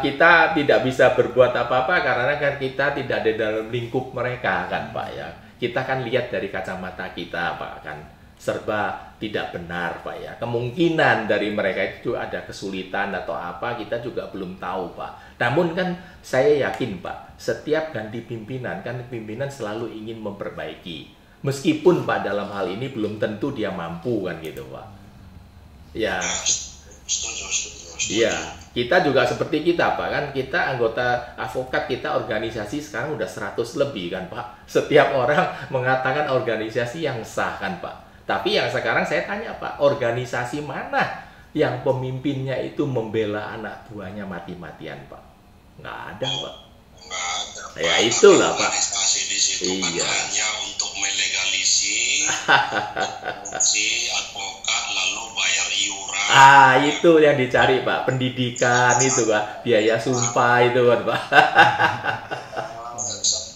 Kita tidak bisa berbuat apa-apa karena kan kita tidak ada dalam lingkup mereka kan Pak ya. Kita kan lihat dari kacamata kita Pak kan, serba tidak benar Pak ya. Kemungkinan dari mereka itu ada kesulitan atau apa kita juga belum tahu Pak. Namun kan saya yakin Pak, setiap ganti pimpinan kan pimpinan selalu ingin memperbaiki. Meskipun Pak dalam hal ini belum tentu dia mampu kan gitu Pak. Ya. Setuju. Iya. Kita juga seperti kita Pak, kan kita anggota advokat, kita organisasi sekarang udah 100 lebih kan Pak. Setiap orang mengatakan organisasi yang sah kan Pak. Tapi yang sekarang saya tanya Pak, organisasi mana yang pemimpinnya itu membela anak buahnya mati-matian Pak? Nggak ada Pak. Nggak ada. Ya itulah Pak. Organisasi di situ iya. Kan hanya untuk melegalisi si advokat lalu bayar iuran. Itu yang dicari Pak, pendidikan itu Pak, biaya sumpah itu kan Pak.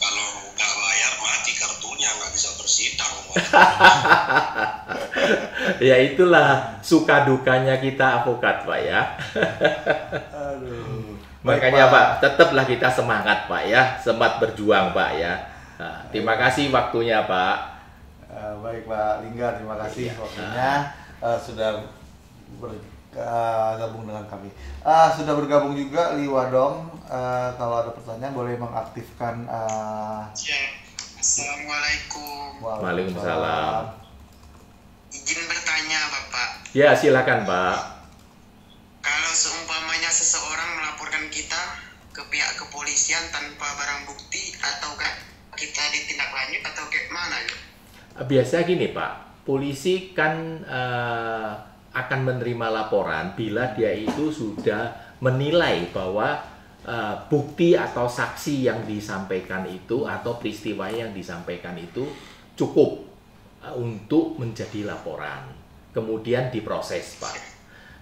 Kalau nggak bayar mati kartunya, nggak bisa bersidang. Ya itulah suka dukanya kita advokat Pak ya. Aduh. Makanya Pak, tetaplah kita semangat Pak ya, semangat berjuang Pak ya. Nah, terima kasih waktunya Pak. Baik Pak Lingga, terima kasih waktunya sudah bergabung dengan kami. Sudah bergabung juga Liwadong. Kalau ada pertanyaan boleh mengaktifkan. Assalamualaikum. Waalaikumsalam. Izin bertanya Bapak. Ya silakan Pak. Kalau seumpamanya seseorang melaporkan kita ke pihak kepolisian tanpa barang bukti, ataukah kita ditindaklanjut atau kayak mana ya? Biasa gini Pak, polisi kan akan menerima laporan bila dia itu sudah menilai bahwa bukti atau saksi yang disampaikan itu atau peristiwa yang disampaikan itu cukup untuk menjadi laporan. Kemudian diproses Pak.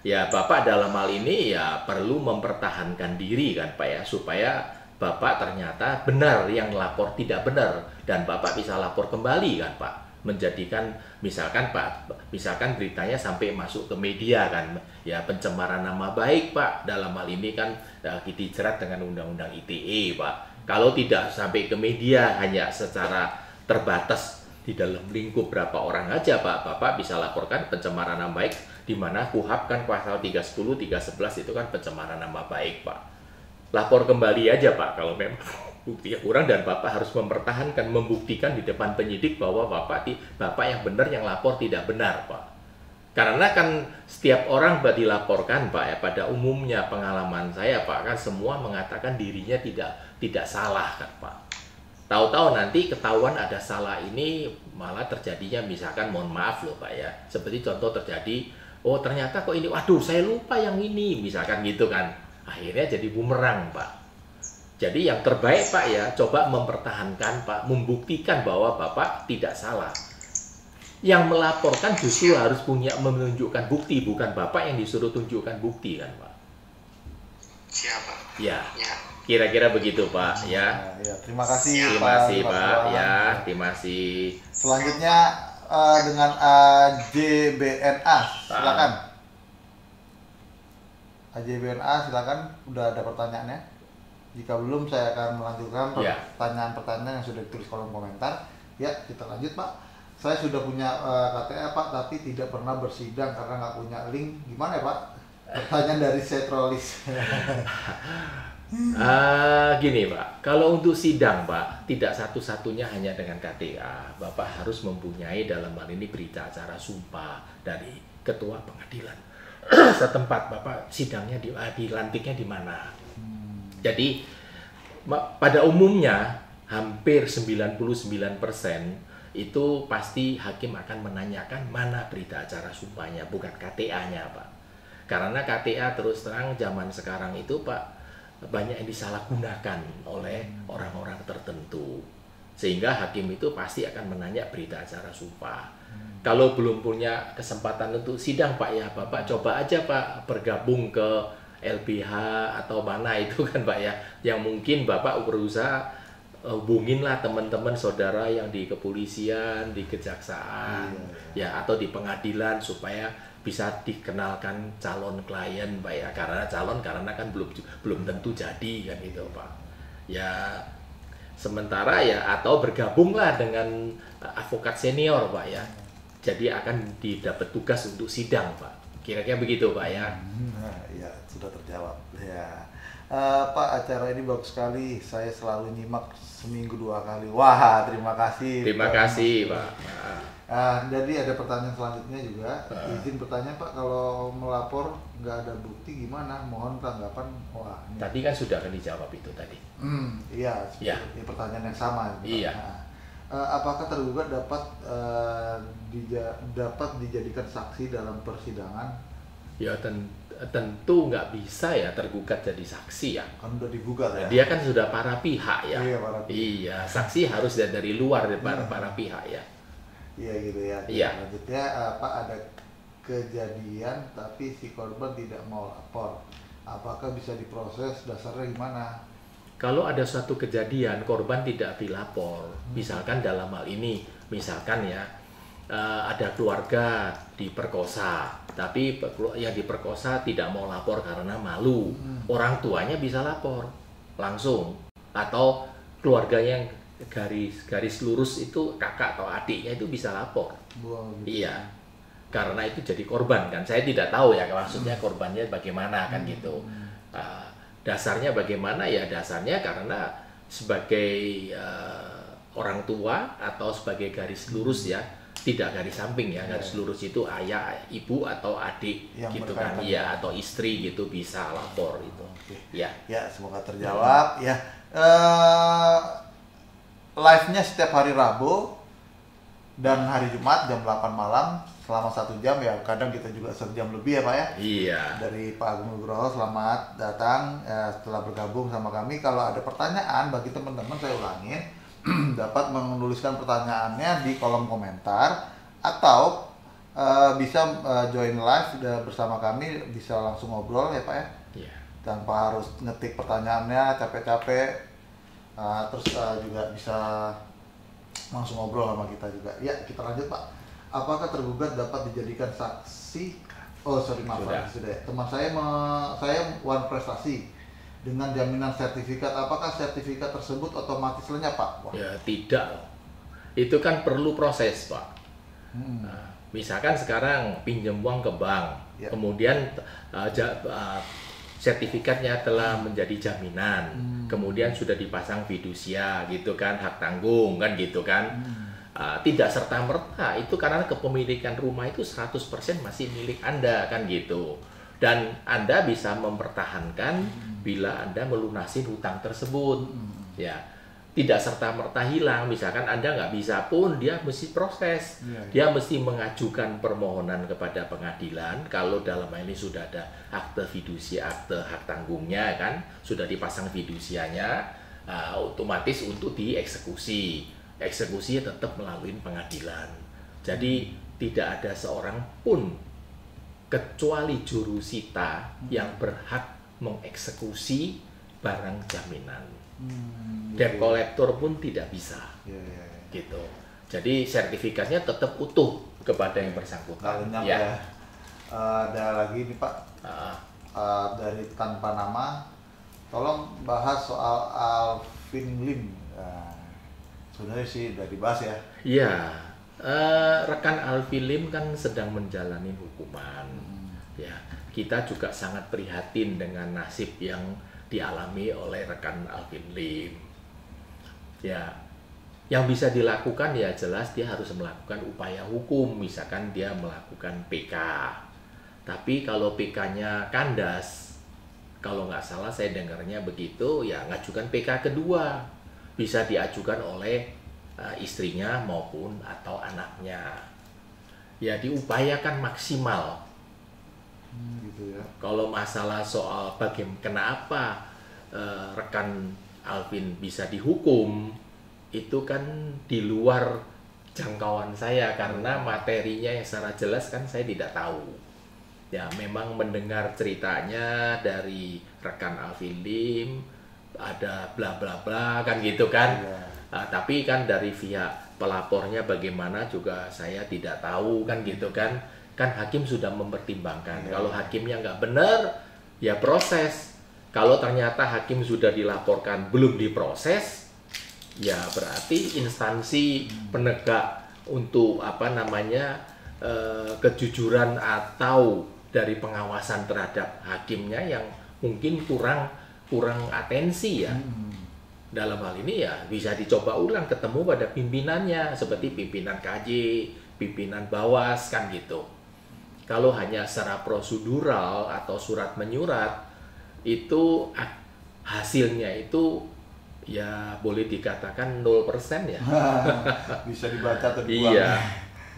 Ya Bapak dalam hal ini ya perlu mempertahankan diri kan Pak ya, supaya Bapak ternyata benar yang lapor tidak benar dan Bapak bisa lapor kembali kan Pak. Menjadikan misalkan Pak, misalkan beritanya sampai masuk ke media kan, ya pencemaran nama baik Pak. Dalam hal ini kan kita dijerat dengan Undang-Undang ITE Pak. Kalau tidak sampai ke media, hanya secara terbatas di dalam lingkup berapa orang aja Pak, Bapak bisa laporkan pencemaran nama baik, di mana KUHP kan pasal 310, 311 itu kan pencemaran nama baik Pak. Lapor kembali aja Pak kalau memang bukti kurang dan Bapak harus mempertahankan, membuktikan di depan penyidik bahwa Bapak yang benar, yang lapor tidak benar Pak. Karena kan setiap orang dilaporkan Pak ya, pada umumnya pengalaman saya Pak kan semua mengatakan dirinya tidak salah kan Pak. Tahu-tahu nanti ketahuan ada salah ini malah terjadinya misalkan mohon maaf loh Pak ya. Seperti contoh terjadi, oh ternyata kok ini, waduh saya lupa yang ini misalkan gitu kan. Akhirnya jadi bumerang Pak. Jadi yang terbaik Pak ya, coba mempertahankan Pak, membuktikan bahwa Bapak tidak salah. Yang melaporkan justru harus punya menunjukkan bukti, bukan Bapak yang disuruh tunjukkan bukti kan Pak. Siapa? Ya. Kira-kira begitu Pak ya. Ya, terima kasih. Terima kasih Pak ya, terima kasih. Selanjutnya dengan AJBNA, silakan. AJBNA silakan, udah ada pertanyaannya? Jika belum saya akan melanjutkan pertanyaan-pertanyaan yang sudah ditulis kolom komentar. Ya, kita lanjut Pak. Saya sudah punya KTA Pak, tapi tidak pernah bersidang karena nggak punya link. Gimana ya Pak? Pertanyaan dari Setrolis. Gini Pak, kalau untuk sidang Pak, tidak satu-satunya hanya dengan KTA. Bapak harus mempunyai dalam hal ini berita acara sumpah dari ketua pengadilan setempat. Bapak sidangnya dilantiknya di mana. Jadi pada umumnya hampir 99% itu pasti hakim akan menanyakan mana berita acara sumpahnya, bukan KTA-nya Pak. Karena KTA terus terang zaman sekarang itu Pak banyak yang disalahgunakan oleh orang-orang tertentu, sehingga hakim itu pasti akan menanya berita acara sumpah. Kalau belum punya kesempatan untuk sidang Pak ya, Bapak coba aja Pak bergabung ke LBH atau mana itu kan Pak ya, yang mungkin Bapak berusaha hubunginlah teman-teman saudara yang di kepolisian, di kejaksaan, ya atau di pengadilan supaya bisa dikenalkan calon klien Pak ya, karena kan belum tentu jadi kan itu Pak. Ya sementara ya atau bergabunglah dengan advokat senior Pak ya. Jadi akan didapat tugas untuk sidang Pak. Kira-kira begitu Pak ya. Ya sudah terjawab ya. Pak, acara ini bagus sekali. Saya selalu nyimak seminggu 2 kali. Wah, terima kasih. Terima kasih Pak. Jadi ada pertanyaan selanjutnya juga. Izin bertanya Pak, kalau melapor nggak ada bukti gimana? Mohon tanggapan. Wah, ini. Tadi kan sudah akan dijawab itu tadi. Iya, ya. Pertanyaan yang sama. Iya. Apakah tergugat dapat dijadikan saksi dalam persidangan? Ya tentu nggak bisa ya tergugat jadi saksi ya. Kan udah digugat ya. Dia kan sudah para pihak ya. Iya, para pihak. Iya, saksi harus dari luar dari para pihak ya. Iya gitu ya. Iya. Selanjutnya ada kejadian tapi si korban tidak mau lapor. Apakah bisa diproses? Dasarnya gimana? Kalau ada suatu kejadian korban tidak dilapor, misalkan dalam hal ini, misalkan ya ada keluarga diperkosa, tapi yang diperkosa tidak mau lapor karena malu, orang tuanya bisa lapor langsung, atau keluarganya yang garis lurus itu kakak atau adiknya itu bisa lapor. Iya, karena itu jadi korban kan. Saya tidak tahu ya maksudnya korbannya bagaimana kan gitu. Dasarnya bagaimana ya, dasarnya karena sebagai orang tua atau sebagai garis lurus ya, tidak garis samping ya, garis lurus itu ayah, ibu atau adik yang gitu kan, iya, atau istri gitu bisa lapor itu. Ya. Ya, semoga terjawab ya. Live-nya setiap hari Rabu dan hari Jumat jam 8 malam selama 1 jam ya, kadang kita juga 1 jam lebih ya Pak ya. Iya. Dari Pak Agung Nugroho, selamat datang setelah bergabung sama kami. Kalau ada pertanyaan bagi teman-teman, saya ulangin, dapat menuliskan pertanyaannya di kolom komentar atau bisa join live bersama kami, bisa langsung ngobrol ya Pak ya. Iya. Tanpa harus ngetik pertanyaannya capek-capek. Terus juga bisa langsung ngobrol sama kita juga. Ya, kita lanjut Pak. Apakah tergugat dapat dijadikan saksi? Oh sorry, maaf sudah. Teman saya One Prestasi dengan jaminan sertifikat. Apakah sertifikat tersebut otomatis lenyap Pak? Wah. Ya tidak. Itu kan perlu proses Pak. Nah, misalkan sekarang pinjam uang ke bank, kemudian sertifikatnya telah menjadi jaminan, kemudian sudah dipasang fidusia gitu kan, hak tanggung kan gitu kan. Tidak serta-merta itu karena kepemilikan rumah itu 100% masih milik Anda kan gitu. Dan Anda bisa mempertahankan bila Anda melunasi hutang tersebut. Ya, tidak serta-merta hilang. Misalkan Anda nggak bisa pun, dia mesti proses. Dia mesti mengajukan permohonan kepada pengadilan. Kalau dalam hal ini sudah ada akte fidusia, akte hak tanggungnya kan, sudah dipasang fidusianya, otomatis untuk dieksekusi. Eksekusi tetap melalui pengadilan. Jadi tidak ada seorang pun kecuali jurusita yang berhak mengeksekusi barang jaminan. Debt collector pun tidak bisa. Gitu. Jadi sertifikatnya tetap utuh kepada yang bersangkutan. Ya. Ada lagi nih Pak. Dari tanpa nama, tolong bahas soal Alvin Lim. Sebenarnya sih udah dibahas ya. Iya, rekan Alvin Lim kan sedang menjalani hukuman. Ya, kita juga sangat prihatin dengan nasib yang dialami oleh rekan Alvin Lim. Ya, yang bisa dilakukan ya jelas dia harus melakukan upaya hukum, misalkan dia melakukan PK. Tapi kalau PK-nya kandas, kalau nggak salah saya dengarnya begitu, ya ngajukan PK kedua. Bisa diajukan oleh istrinya maupun atau anaknya. Ya diupayakan maksimal. Gitu ya. Kalau masalah soal kenapa rekan Alvin bisa dihukum, itu kan di luar jangkauan saya karena materinya yang secara jelas kan saya tidak tahu. Ya memang mendengar ceritanya dari rekan Alvin Lim, ada bla bla bla kan gitu kan. Tapi kan dari pihak pelapornya bagaimana juga saya tidak tahu kan gitu kan. Kan hakim sudah mempertimbangkan. Kalau hakimnya nggak benar, ya proses. Kalau ternyata hakim sudah dilaporkan belum diproses, ya berarti instansi penegak untuk kejujuran atau dari pengawasan terhadap hakimnya yang mungkin kurang atensi ya. Dalam hal ini ya bisa dicoba ulang, ketemu pada pimpinannya seperti pimpinan KJ, pimpinan Bawas kan gitu. Kalau hanya secara prosedural atau surat menyurat itu hasilnya itu ya boleh dikatakan 0% ya. Bisa dibaca atau dibuang. Iya.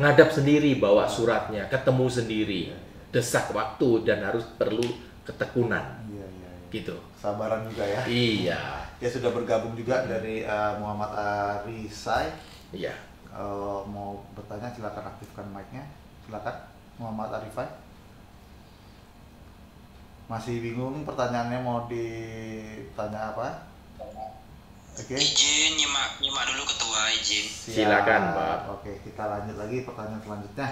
Ngadap sendiri bawa suratnya, ketemu sendiri. Desak waktu dan harus perlu ketekunan. Iya. Gitu. Sabaran juga ya. Iya. Ya sudah bergabung juga dari Muhammad Arisai. Iya. Mau bertanya silakan aktifkan mic-nya. Silakan Muhammad Arifai. Masih bingung pertanyaannya mau ditanya apa? Oke. Izin nyimak dulu ketua, izin. Silakan, Pak. Oke, kita lanjut lagi pertanyaan selanjutnya.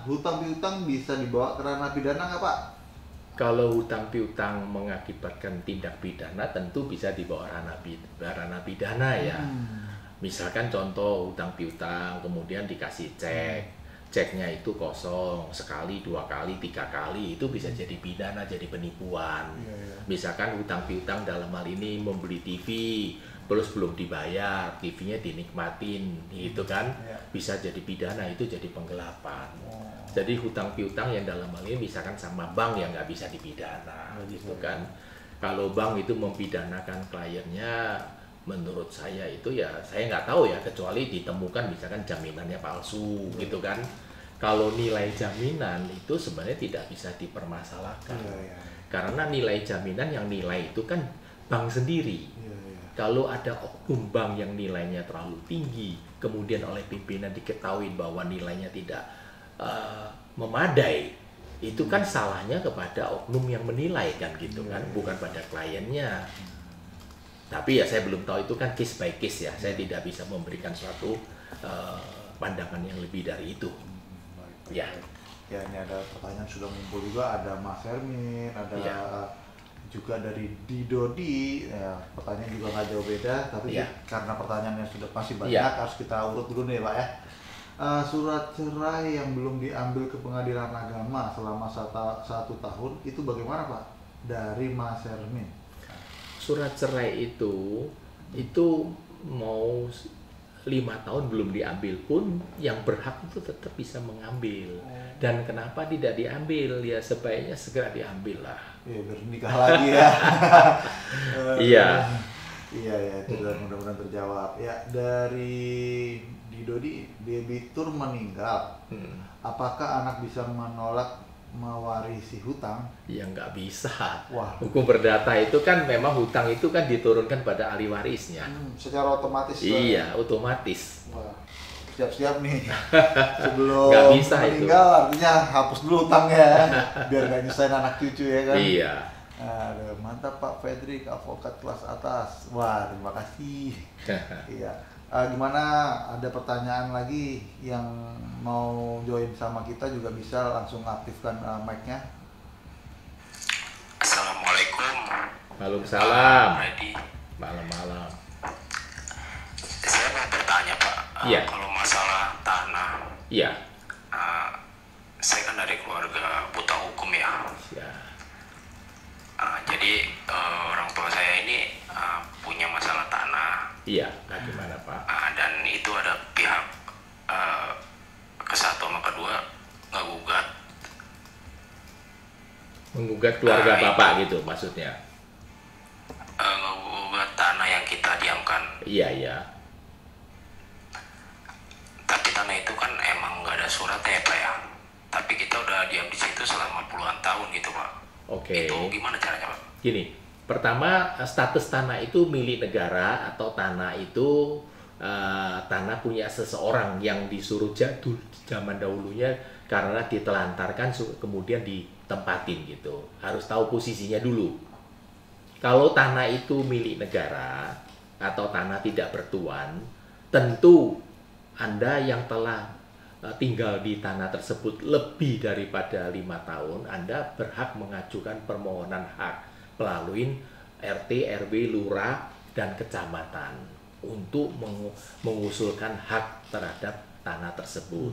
Hutang piutang bisa dibawa ke ranah pidana nggak, Pak? Kalau hutang piutang mengakibatkan tindak pidana tentu bisa dibawa ranah pidana ya. Misalkan contoh hutang piutang kemudian dikasih ceknya itu kosong sekali, 2 kali, 3 kali, itu bisa jadi pidana, jadi penipuan. Misalkan hutang piutang dalam hal ini membeli TV terus belum dibayar, TV-nya dinikmatin gitu kan, bisa jadi pidana, itu jadi penggelapan. Jadi hutang piutang yang dalam hal ini misalkan sama bank yang nggak bisa dipidana gitu kan. Kalau bank itu mempidanakan kliennya, menurut saya itu ya saya nggak tahu ya, kecuali ditemukan misalkan jaminannya palsu gitu kan. Kalau nilai jaminan itu sebenarnya tidak bisa dipermasalahkan karena nilai jaminan yang nilai itu kan bank sendiri. Kalau ada oknum bank yang nilainya terlalu tinggi kemudian oleh pimpinan diketahui bahwa nilainya tidak memadai, itu kan salahnya kepada oknum yang menilai kan gitu kan, bukan pada kliennya. Tapi ya saya belum tahu, itu kan case by case ya, saya tidak bisa memberikan suatu pandangan yang lebih dari itu. Ya. Ya, ini ada pertanyaan sudah ngumpul juga, ada Mas Hermin, ada juga dari Didodi. Ya, pertanyaan juga nggak jauh beda, tapi karena pertanyaannya sudah masih banyak, harus kita urut dulu nih Pak ya. Surat cerai yang belum diambil ke pengadilan agama selama 1 tahun itu bagaimana Pak? Dari Mas Hermin. Surat cerai itu mau 5 tahun belum diambil pun yang berhak itu tetap bisa mengambil. Dan kenapa tidak diambil? Ya sebaiknya segera diambil lah. Iya, bernikah lagi ya. Iya. Iya, itu mudah-mudahan terjawab. Ya, dari Didodi, debitur meninggal. Apakah anak bisa menolak mewarisi hutang? Ya nggak bisa. Wah. Hukum perdata itu kan memang hutang itu kan diturunkan pada ahli warisnya. Secara otomatis. Iya, otomatis. Wah. Siap-siap nih. Sebelum nggak bisa meninggal itu. artinya hapus dulu hutangnya biar nggak nyusahin anak cucu ya kan. Iya. Aduh, mantap Pak Fredrik, avokat kelas atas. Wah, terima kasih. Iya. Gimana, ada pertanyaan lagi yang mau join sama kita juga bisa langsung aktifkan mic-nya. Assalamualaikum. Waalaikumsalam. Malam-malam. Saya mau bertanya Pak, kalau masalah tanah. Iya. Saya kan dari keluarga buta hukum ya. Jadi orang tua saya ini punya masalah tanah. Iya, gimana Pak? Dan itu ada pihak ke-1 sama ke-2 ngegugat. Menggugat keluarga Bapak gitu maksudnya? Ngegugat tanah yang kita diamkan. Iya. Tapi tanah itu kan emang nggak ada suratnya ya Pak ya. Tapi kita udah diam di situ selama puluhan tahun gitu Pak. Oke. Itu gimana caranya Pak? Gini, pertama status tanah itu milik negara atau tanah itu tanah punya seseorang yang disuruh jadul zaman dahulunya karena ditelantarkan kemudian ditempatin gitu. Harus tahu posisinya dulu. Kalau tanah itu milik negara atau tanah tidak bertuan, tentu Anda yang telah tinggal di tanah tersebut lebih daripada 5 tahun, Anda berhak mengajukan permohonan hak melalui RT, RW, lurah, dan kecamatan untuk mengusulkan hak terhadap tanah tersebut.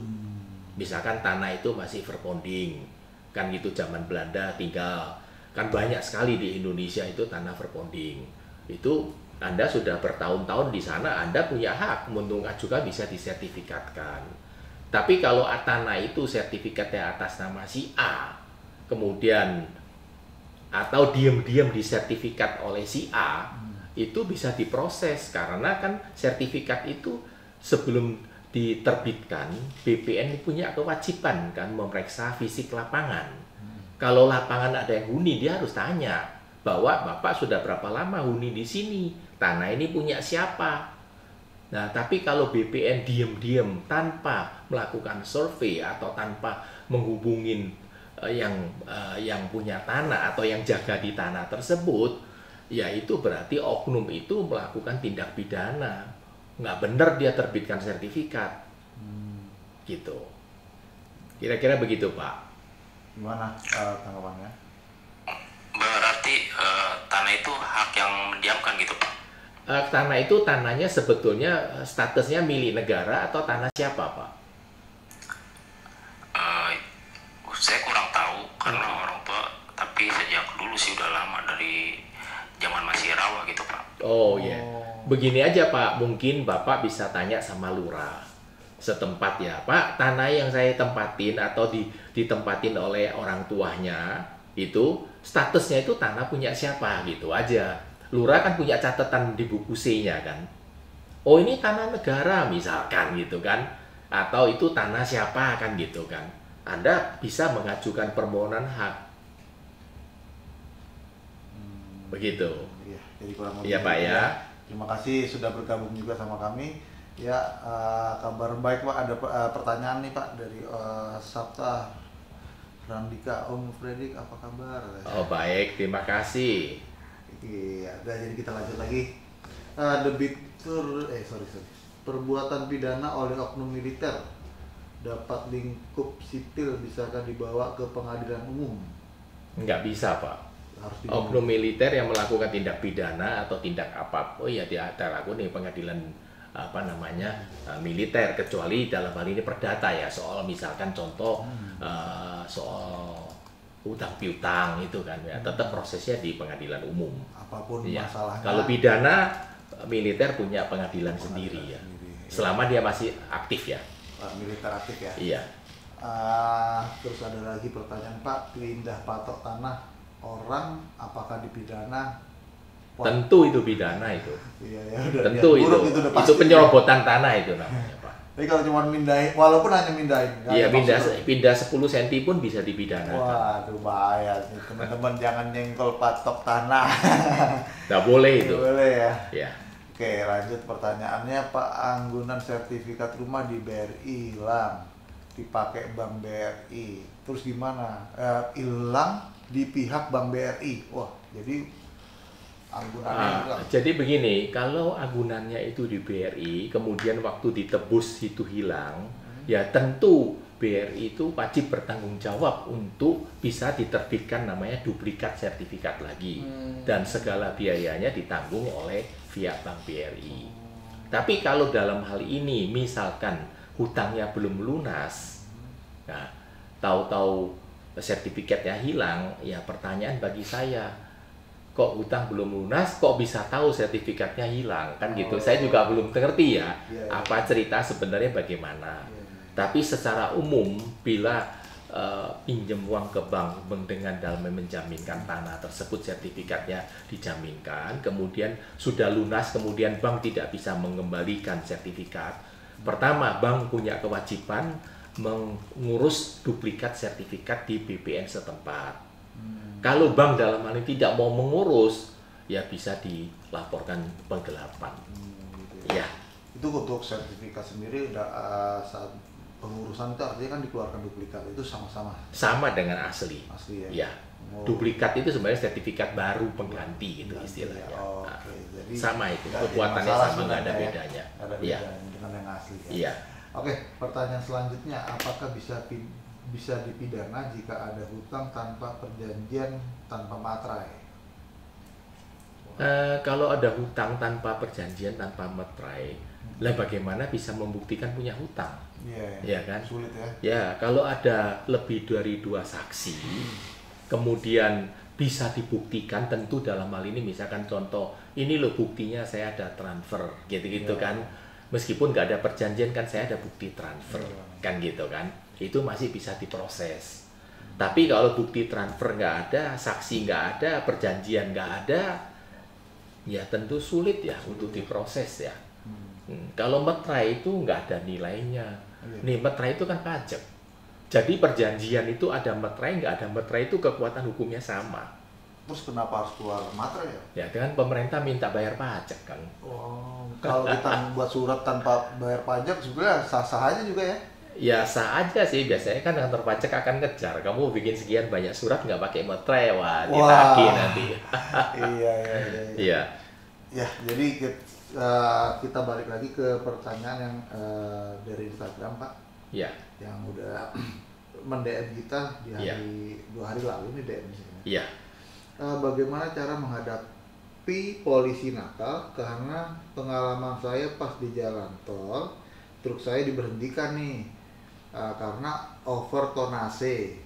Misalkan tanah itu masih verponding, kan gitu zaman Belanda tinggal, kan banyak sekali di Indonesia itu tanah verponding. Itu Anda sudah bertahun-tahun di sana, Anda punya hak untuk mengajukan, bisa disertifikatkan. Tapi kalau tanah itu sertifikatnya atas nama si A, kemudian atau diam-diam disertifikat oleh si A, itu bisa diproses karena kan sertifikat itu sebelum diterbitkan BPN punya kewajiban kan memeriksa fisik lapangan. Kalau lapangan ada yang huni, dia harus tanya bahwa Bapak sudah berapa lama huni di sini, tanah ini punya siapa. Nah, tapi kalau BPN diam-diam tanpa melakukan survei atau tanpa menghubungin yang punya tanah atau yang jaga di tanah tersebut, ya itu berarti oknum itu melakukan tindak pidana. Nggak benar dia terbitkan sertifikat. Gitu. Kira-kira begitu, Pak. Gimana tanggapannya? Berarti tanah itu hak yang mendiamkan gitu, Pak? Tanah itu tanahnya sebetulnya statusnya milik negara atau tanah siapa, Pak? Saya kurang tahu karena orang tua, tapi sejak dulu sih udah lama dari zaman masih rawa gitu, Pak. Oh iya, begini aja Pak, mungkin Bapak bisa tanya sama lurah setempat ya, Pak, tanah yang saya tempatin atau ditempatin oleh orang tuanya itu statusnya itu tanah punya siapa gitu aja. Lurah kan punya catatan di buku C-nya kan. Oh ini tanah negara misalkan gitu kan. Atau itu tanah siapa kan gitu kan. Anda bisa mengajukan permohonan hak. Begitu. Iya, jadi kurang lebih. Iya Pak ya. Terima kasih sudah bergabung juga sama kami. Ya, kabar baik Pak. Ada pertanyaan nih Pak dari Sabta Randika. Om Fredrik apa kabar? Oh baik, terima kasih. Iya, jadi kita lanjut lagi. Perbuatan pidana oleh oknum militer dapat lingkup sipil bisakah dibawa ke pengadilan umum? Nggak bisa Pak. Oknum militer yang melakukan tindak pidana atau tindak apa, oh ya dia lakukan di pengadilan militer, kecuali dalam hal ini perdata ya, soal misalkan contoh soal utang piutang itu kan ya, tetap prosesnya di pengadilan umum. Apapun ya. Masalahnya. Kalau pidana militer punya pengadilan sendiri ya. Selama dia masih aktif ya. Militer aktif ya. Iya. Terus ada lagi pertanyaan Pak, pindah patok tanah orang apakah dipidana? Tentu itu pidana itu. Iya ya udah. Tentu itu penyerobotan tanah itu namanya Pak. Tapi kalau cuma mindahin, walaupun hanya mindahin. Iya, pindah 10 cm pun bisa dipidana. Waduh bahaya nih teman-teman, jangan nyenggol patok tanah. Nggak boleh itu. Nggak boleh ya. Ya. Oke, lanjut pertanyaannya Pak, anggunan sertifikat rumah di BRI hilang, dipakai Bank BRI, terus gimana? Hilang di pihak Bank BRI. Wah, jadi jadi begini, kalau agunannya itu di BRI, kemudian waktu ditebus itu hilang, ya tentu BRI itu wajib bertanggung jawab untuk bisa diterbitkan namanya duplikat sertifikat lagi, dan segala biayanya ditanggung oleh pihak Bank BRI. Tapi kalau dalam hal ini misalkan hutangnya belum lunas, nah tahu-tahu sertifikatnya hilang, ya pertanyaan bagi saya, kok hutang belum lunas, kok bisa tahu sertifikatnya hilang, kan gitu. Saya juga belum ngerti ya, apa cerita sebenarnya bagaimana. Tapi secara umum, bila pinjam uang ke bank dengan dalam menjaminkan tanah tersebut, sertifikatnya dijaminkan, kemudian sudah lunas, kemudian bank tidak bisa mengembalikan sertifikat. Pertama, bank punya kewajiban mengurus duplikat sertifikat di BPN setempat. Kalau bank dalam hal ini tidak mau mengurus, ya bisa dilaporkan penggelapan. Gitu ya. Itu untuk sertifikat sendiri saat pengurusan itu artinya kan dikeluarkan duplikat itu sama-sama. Sama dengan asli. Asli ya. Ya. Duplikat itu sebenarnya sertifikat baru pengganti gitu istilahnya. Jadi sama itu, kekuatannya sama, nggak ada bedanya. Ada bedanya dengan yang asli. Iya. Oke, pertanyaan selanjutnya, apakah bisa dipidana jika ada hutang tanpa perjanjian, tanpa materai? Kalau ada hutang tanpa perjanjian, tanpa materai, lah bagaimana bisa membuktikan punya hutang? Ya kan? Sulit ya. Ya, kalau ada lebih dari 2 saksi, kemudian bisa dibuktikan, tentu dalam hal ini misalkan contoh, ini loh buktinya saya ada transfer, gitu-gitu kan. Meskipun nggak ada perjanjian kan saya ada bukti transfer, kan gitu kan. Itu masih bisa diproses. Tapi kalau bukti transfer nggak ada, saksi nggak ada, perjanjian nggak ada, ya tentu sulit ya untuk diproses ya. Kalau meterai itu nggak ada nilainya. Nih meterai itu kan pajak. Jadi perjanjian itu ada meterai, nggak ada meterai itu kekuatan hukumnya sama. Terus kenapa harus keluar materai ya? Ya kan pemerintah minta bayar pajak kan. Oh, kalau kita buat surat tanpa bayar pajak sebenarnya sah-sah aja juga ya? Ya sah aja sih, biasanya kan kantor pajak akan kejar. Kamu bikin sekian banyak surat nggak pakai meterai, wah ditagih nanti. Iya. Ya, jadi kita balik lagi ke pertanyaan yang dari Instagram, Pak. Iya. Yang udah men-DM kita di hari 2 hari lalu nih DM-nya. Iya. Bagaimana cara menghadapi polisi nakal? Karena pengalaman saya pas di jalan tol, truk saya diberhentikan nih karena over tonase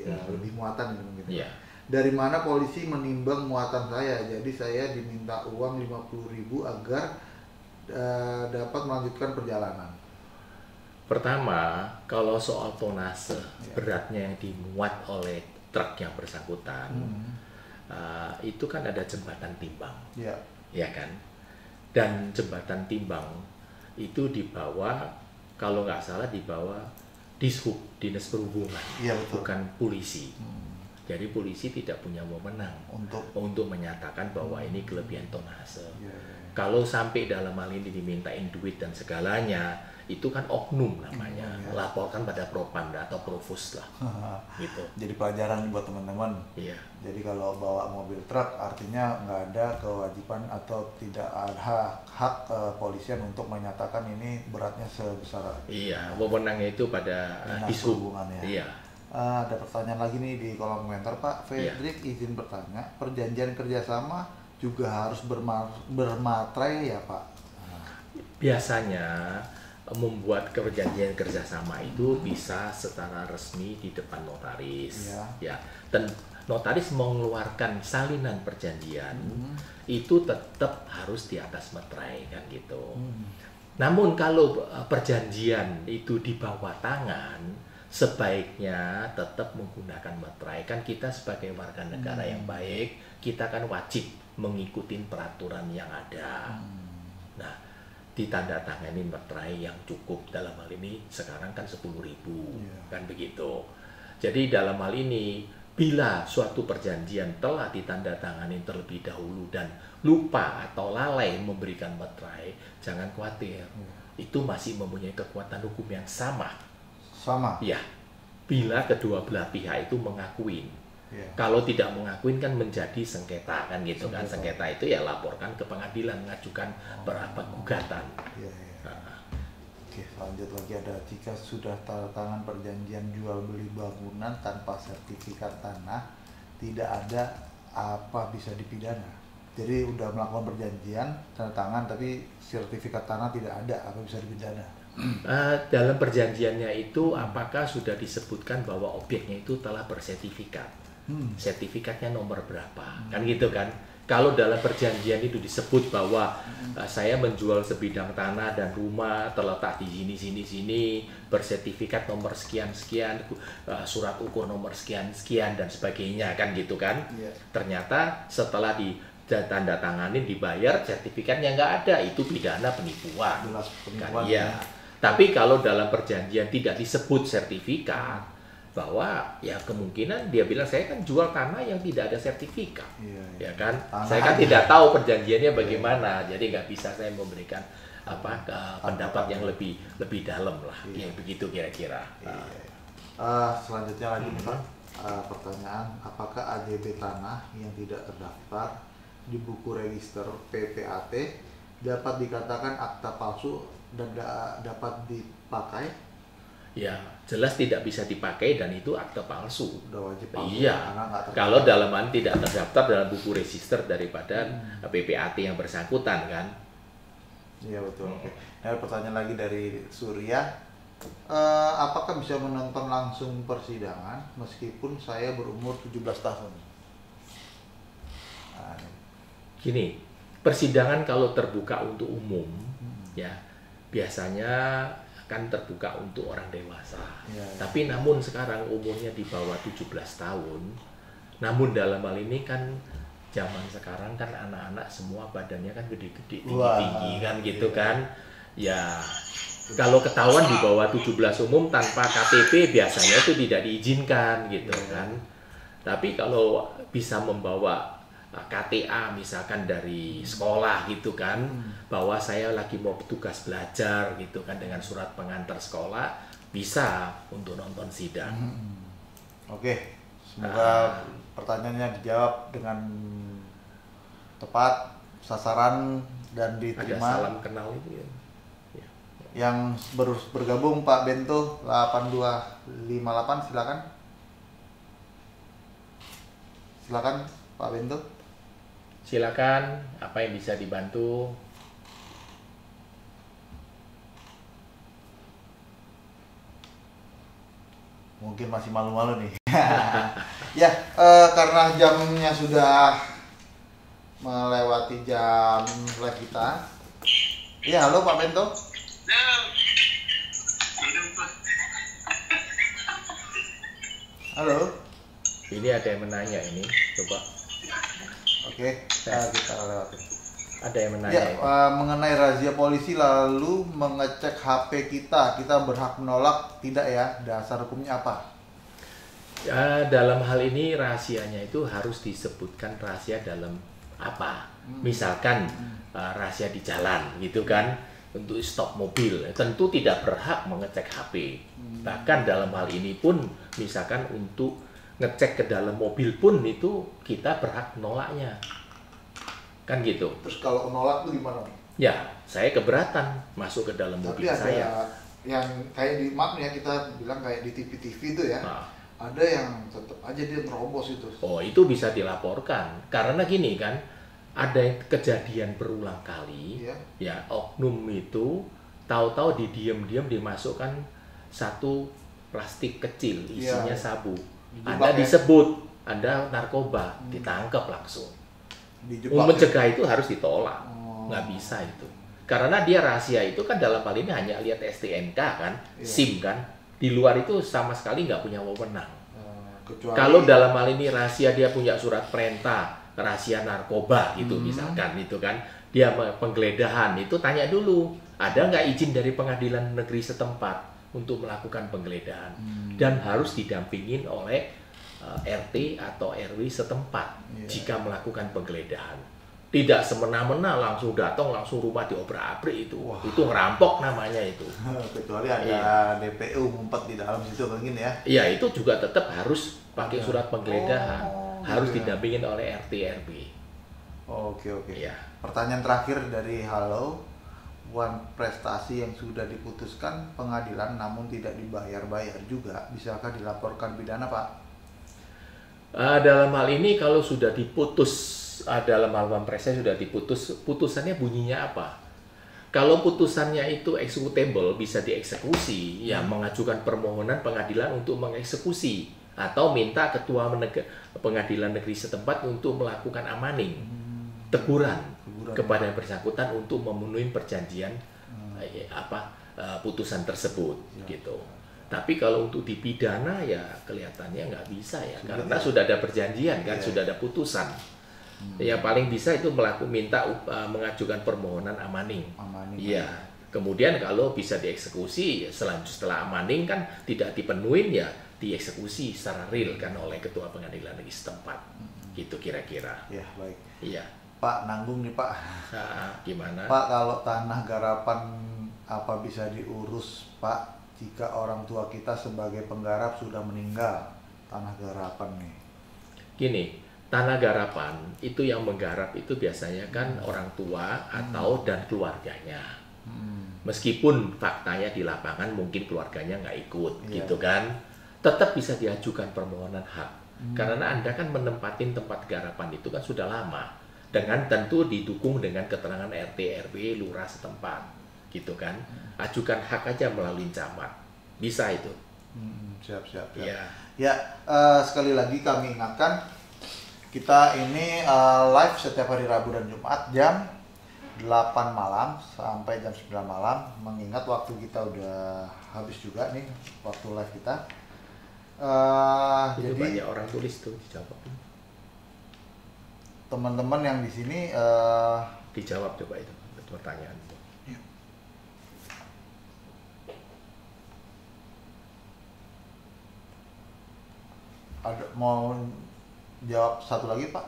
ya, lebih muatan gitu mungkin. Yeah. Dari mana polisi menimbang muatan saya? Jadi saya diminta uang 50.000 agar dapat melanjutkan perjalanan. Pertama, kalau soal tonase beratnya yang dimuat oleh truk yang bersangkutan, itu kan ada jembatan timbang, ya kan? Dan jembatan timbang itu dibawa, kalau nggak salah dibawa Dishub, Dinas Perhubungan, bukan polisi. Jadi polisi tidak punya wewenang untuk menyatakan bahwa ini kelebihan tonase. Kalau sampai dalam hal ini dimintain duit dan segalanya, itu kan oknum namanya, laporkan pada propam atau provos lah. Gitu. Jadi pelajaran buat teman-teman. Iya. Jadi kalau bawa mobil truk artinya nggak ada kewajiban atau tidak ada hak kepolisian untuk menyatakan ini beratnya sebesar. Iya, wewenangnya itu pada Dishub. Iya. Ada pertanyaan lagi nih di kolom komentar, Pak. Fredrik izin bertanya, perjanjian kerjasama juga harus bermaterai ya, Pak? Biasanya membuat perjanjian kerjasama itu bisa secara resmi di depan notaris, ya. Dan notaris mengeluarkan salinan perjanjian itu tetap harus di atas meterai kan gitu. Namun kalau perjanjian itu di bawah tangan, sebaiknya tetap menggunakan meterai. Kan kita sebagai warga negara yang baik, kita kan wajib mengikuti peraturan yang ada. Nah, ditandatangani meterai yang cukup, dalam hal ini sekarang kan 10.000, kan begitu. Jadi dalam hal ini bila suatu perjanjian telah ditandatangani terlebih dahulu dan lupa atau lalai memberikan meterai, jangan khawatir, itu masih mempunyai kekuatan hukum yang sama. Ya, bila kedua belah pihak itu mengakuin. Kalau tidak mengakuin kan menjadi sengketa kan gitu kan. Sengketa itu ya laporkan ke pengadilan, mengajukan gugatan. Oke, lanjut lagi ada, jika sudah tanda tangan perjanjian jual beli bangunan tanpa sertifikat tanah, tidak ada apa bisa dipidana. Jadi udah melakukan perjanjian tanda tangan tapi sertifikat tanah tidak ada, apa bisa dipidana? Dalam perjanjiannya itu apakah sudah disebutkan bahwa objeknya itu telah bersertifikat? Sertifikatnya nomor berapa? Kan gitu kan? Kalau dalam perjanjian itu disebut bahwa saya menjual sebidang tanah dan rumah terletak di sini, bersertifikat nomor sekian-sekian, surat ukur nomor sekian-sekian dan sebagainya kan gitu kan? Ternyata setelah tanda tanganin dibayar sertifikatnya nggak ada, itu pidana penipuan. Kan, ya. Tapi kalau dalam perjanjian tidak disebut sertifikat, bahwa ya kemungkinan dia bilang saya kan jual tanah yang tidak ada sertifikat, ya kan? Saya kan tidak tahu perjanjiannya bagaimana, jadi nggak bisa saya memberikan pendapat yang lebih dalam lah, yang begitu kira-kira. Selanjutnya lagi nih Pak, pertanyaan, apakah AJB tanah yang tidak terdaftar di buku register PPAT dapat dikatakan akta palsu dan dapat dipakai? Ya, jelas tidak bisa dipakai dan itu akta palsu. Udah wajib palsu. Iya. Kalau dalam tidak terdaftar dalam buku register daripada PPAT yang bersangkutan kan. Iya betul. Nah, pertanyaan lagi dari Surya. Apakah bisa menonton langsung persidangan meskipun saya berumur 17 tahun? Gini, persidangan kalau terbuka untuk umum ya biasanya kan terbuka untuk orang dewasa. Tapi namun sekarang umurnya di bawah 17 tahun. Namun dalam hal ini kan zaman sekarang kan anak-anak semua badannya kan gede-gede, tinggi-tinggi kan gitu kan. Ya kalau ketahuan di bawah 17 umum tanpa KTP biasanya itu tidak diizinkan gitu kan. Tapi kalau bisa membawa KTA misalkan dari sekolah gitu kan, bahwa saya lagi mau tugas belajar gitu kan dengan surat pengantar sekolah, bisa untuk nonton sidang. Oke, semoga pertanyaannya dijawab dengan tepat, sasaran dan diterima. Ada salam kenal itu ya. Yang bergabung Pak Bento 8258, silakan. Silakan Pak Bento. Silakan, apa yang bisa dibantu? Mungkin masih malu-malu nih. Ya, karena jamnya sudah melewati jam live kita. Ya, halo Pak Bento. Halo. Ini ada yang menanya ini, coba. Oke, kita lewati. Ada yang menanya. Ya, mengenai razia polisi lalu mengecek HP kita berhak menolak tidak ya? Dasar hukumnya apa? Ya, dalam hal ini rahasianya itu harus disebutkan rahasia dalam apa? Misalkan rahasia di jalan gitu kan, untuk stop mobil, tentu tidak berhak mengecek HP. Bahkan dalam hal ini pun, misalkan untuk ngecek ke dalam mobil pun itu kita berhak menolaknya. Kan gitu. Terus kalau menolak itu gimana? Ya, saya keberatan masuk ke dalam mobil saya. Tapi ada yang kayak di maaf ya, kita bilang kayak di TV-TV itu ya. Ada yang tetap aja dia terobos itu. Oh, itu bisa dilaporkan. Karena gini kan, ada kejadian berulang kali, ya oknum itu tahu-tahu diam-diam dimasukkan satu plastik kecil isinya sabu. Anda disebut Anda narkoba, ditangkap langsung. Mencegah itu harus ditolak, nggak bisa itu. Karena dia rahasia itu kan dalam hal ini hanya lihat STNK kan, SIM kan. Di luar itu sama sekali nggak punya wewenang. Kalau dalam hal ini rahasia dia punya surat perintah, rahasia narkoba gitu misalkan itu kan, dia penggeledahan itu tanya dulu, ada nggak izin dari pengadilan negeri setempat untuk melakukan penggeledahan, dan harus didampingin oleh RT atau RW setempat jika melakukan penggeledahan. Tidak semena-mena langsung datang langsung rumah diobrak-abrik itu. Itu ngerampok namanya itu. Kecuali ada DPU ngumpet di dalam situ mungkin ya. Iya, itu juga tetap harus pakai surat penggeledahan. Harus didampingin oleh RT RW. Oke. Ya. Pertanyaan terakhir dari Halo. Prestasi yang sudah diputuskan pengadilan namun tidak dibayar-bayar juga, bisakah dilaporkan pidana, Pak? Dalam hal ini kalau sudah diputus, dalam hal prestasi sudah diputus, putusannya bunyinya apa? Kalau putusannya itu executable, bisa dieksekusi, ya mengajukan permohonan pengadilan untuk mengeksekusi atau minta ketua pengadilan negeri setempat untuk melakukan amaning, teguran kepada yang bersangkutan untuk memenuhi perjanjian putusan tersebut gitu. Tapi kalau untuk dipidana ya kelihatannya nggak bisa ya, karena sudah ada perjanjian kan, sudah ada putusan. Ya paling bisa itu mengajukan permohonan amaning. Iya. Kemudian kalau bisa dieksekusi setelah amaning kan tidak dipenuhin ya dieksekusi secara real kan oleh ketua pengadilan negeri setempat. Gitu kira-kira. Ya, baik. Iya. Pak, nanggung nih Pak. Gimana? Pak, kalau tanah garapan apa bisa diurus Pak jika orang tua kita sebagai penggarap sudah meninggal? Tanah garapan nih. Gini, tanah garapan itu yang menggarap itu biasanya kan orang tua atau dan keluarganya. Meskipun faktanya di lapangan mungkin keluarganya nggak ikut gitu kan, tetap bisa diajukan permohonan hak. Karena Anda kan menempatin tempat garapan itu kan sudah lama, dengan tentu didukung dengan keterangan RT RW lurah setempat gitu kan. Ajukan hak aja melalui camat, bisa itu. Siap. Ya, sekali lagi kami ingatkan, kita ini live setiap hari Rabu dan Jumat jam 8 malam sampai jam 9 malam, mengingat waktu kita udah habis juga nih, waktu live kita. Itu Jadi banyak orang tulis tuh dijawab. Teman-teman yang di sini Dijawab coba itu pertanyaan. Ada mau jawab satu lagi Pak?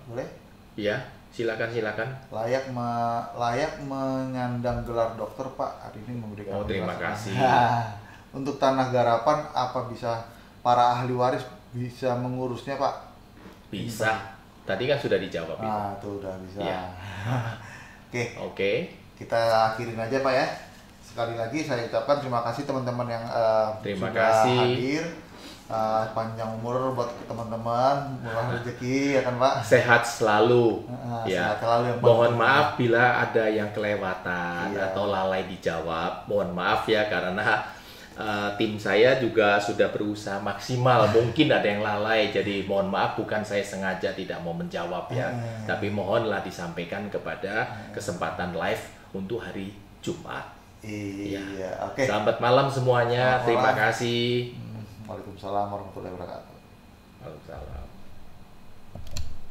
Boleh? Iya, silakan. Layak menyandang gelar dokter Pak, hari ini memberikan. Oh, terima kasih. Untuk tanah garapan, apa bisa para ahli waris bisa mengurusnya Pak? Bisa. Tadi kan sudah dijawab itu. Tuh udah bisa. Ya. Oke. Kita akhirin aja Pak ya. Sekali lagi saya ucapkan terima kasih teman-teman yang terima sudah kasih. hadir. Panjang umur buat teman-teman, murah rezeki ya kan Pak. Sehat selalu. Sehat selalu yang mohon maaf bila ada yang kelewatan atau lalai dijawab. Mohon maaf ya, karena tim saya juga sudah berusaha maksimal. Mungkin ada yang lalai, jadi mohon maaf, bukan saya sengaja tidak mau menjawab ya. Tapi mohonlah disampaikan kepada kesempatan live untuk hari Jumat. Iya, oke. Selamat malam semuanya. Terima kasih. Waalaikumsalam warahmatullahi wabarakatuh. Waalaikumsalam.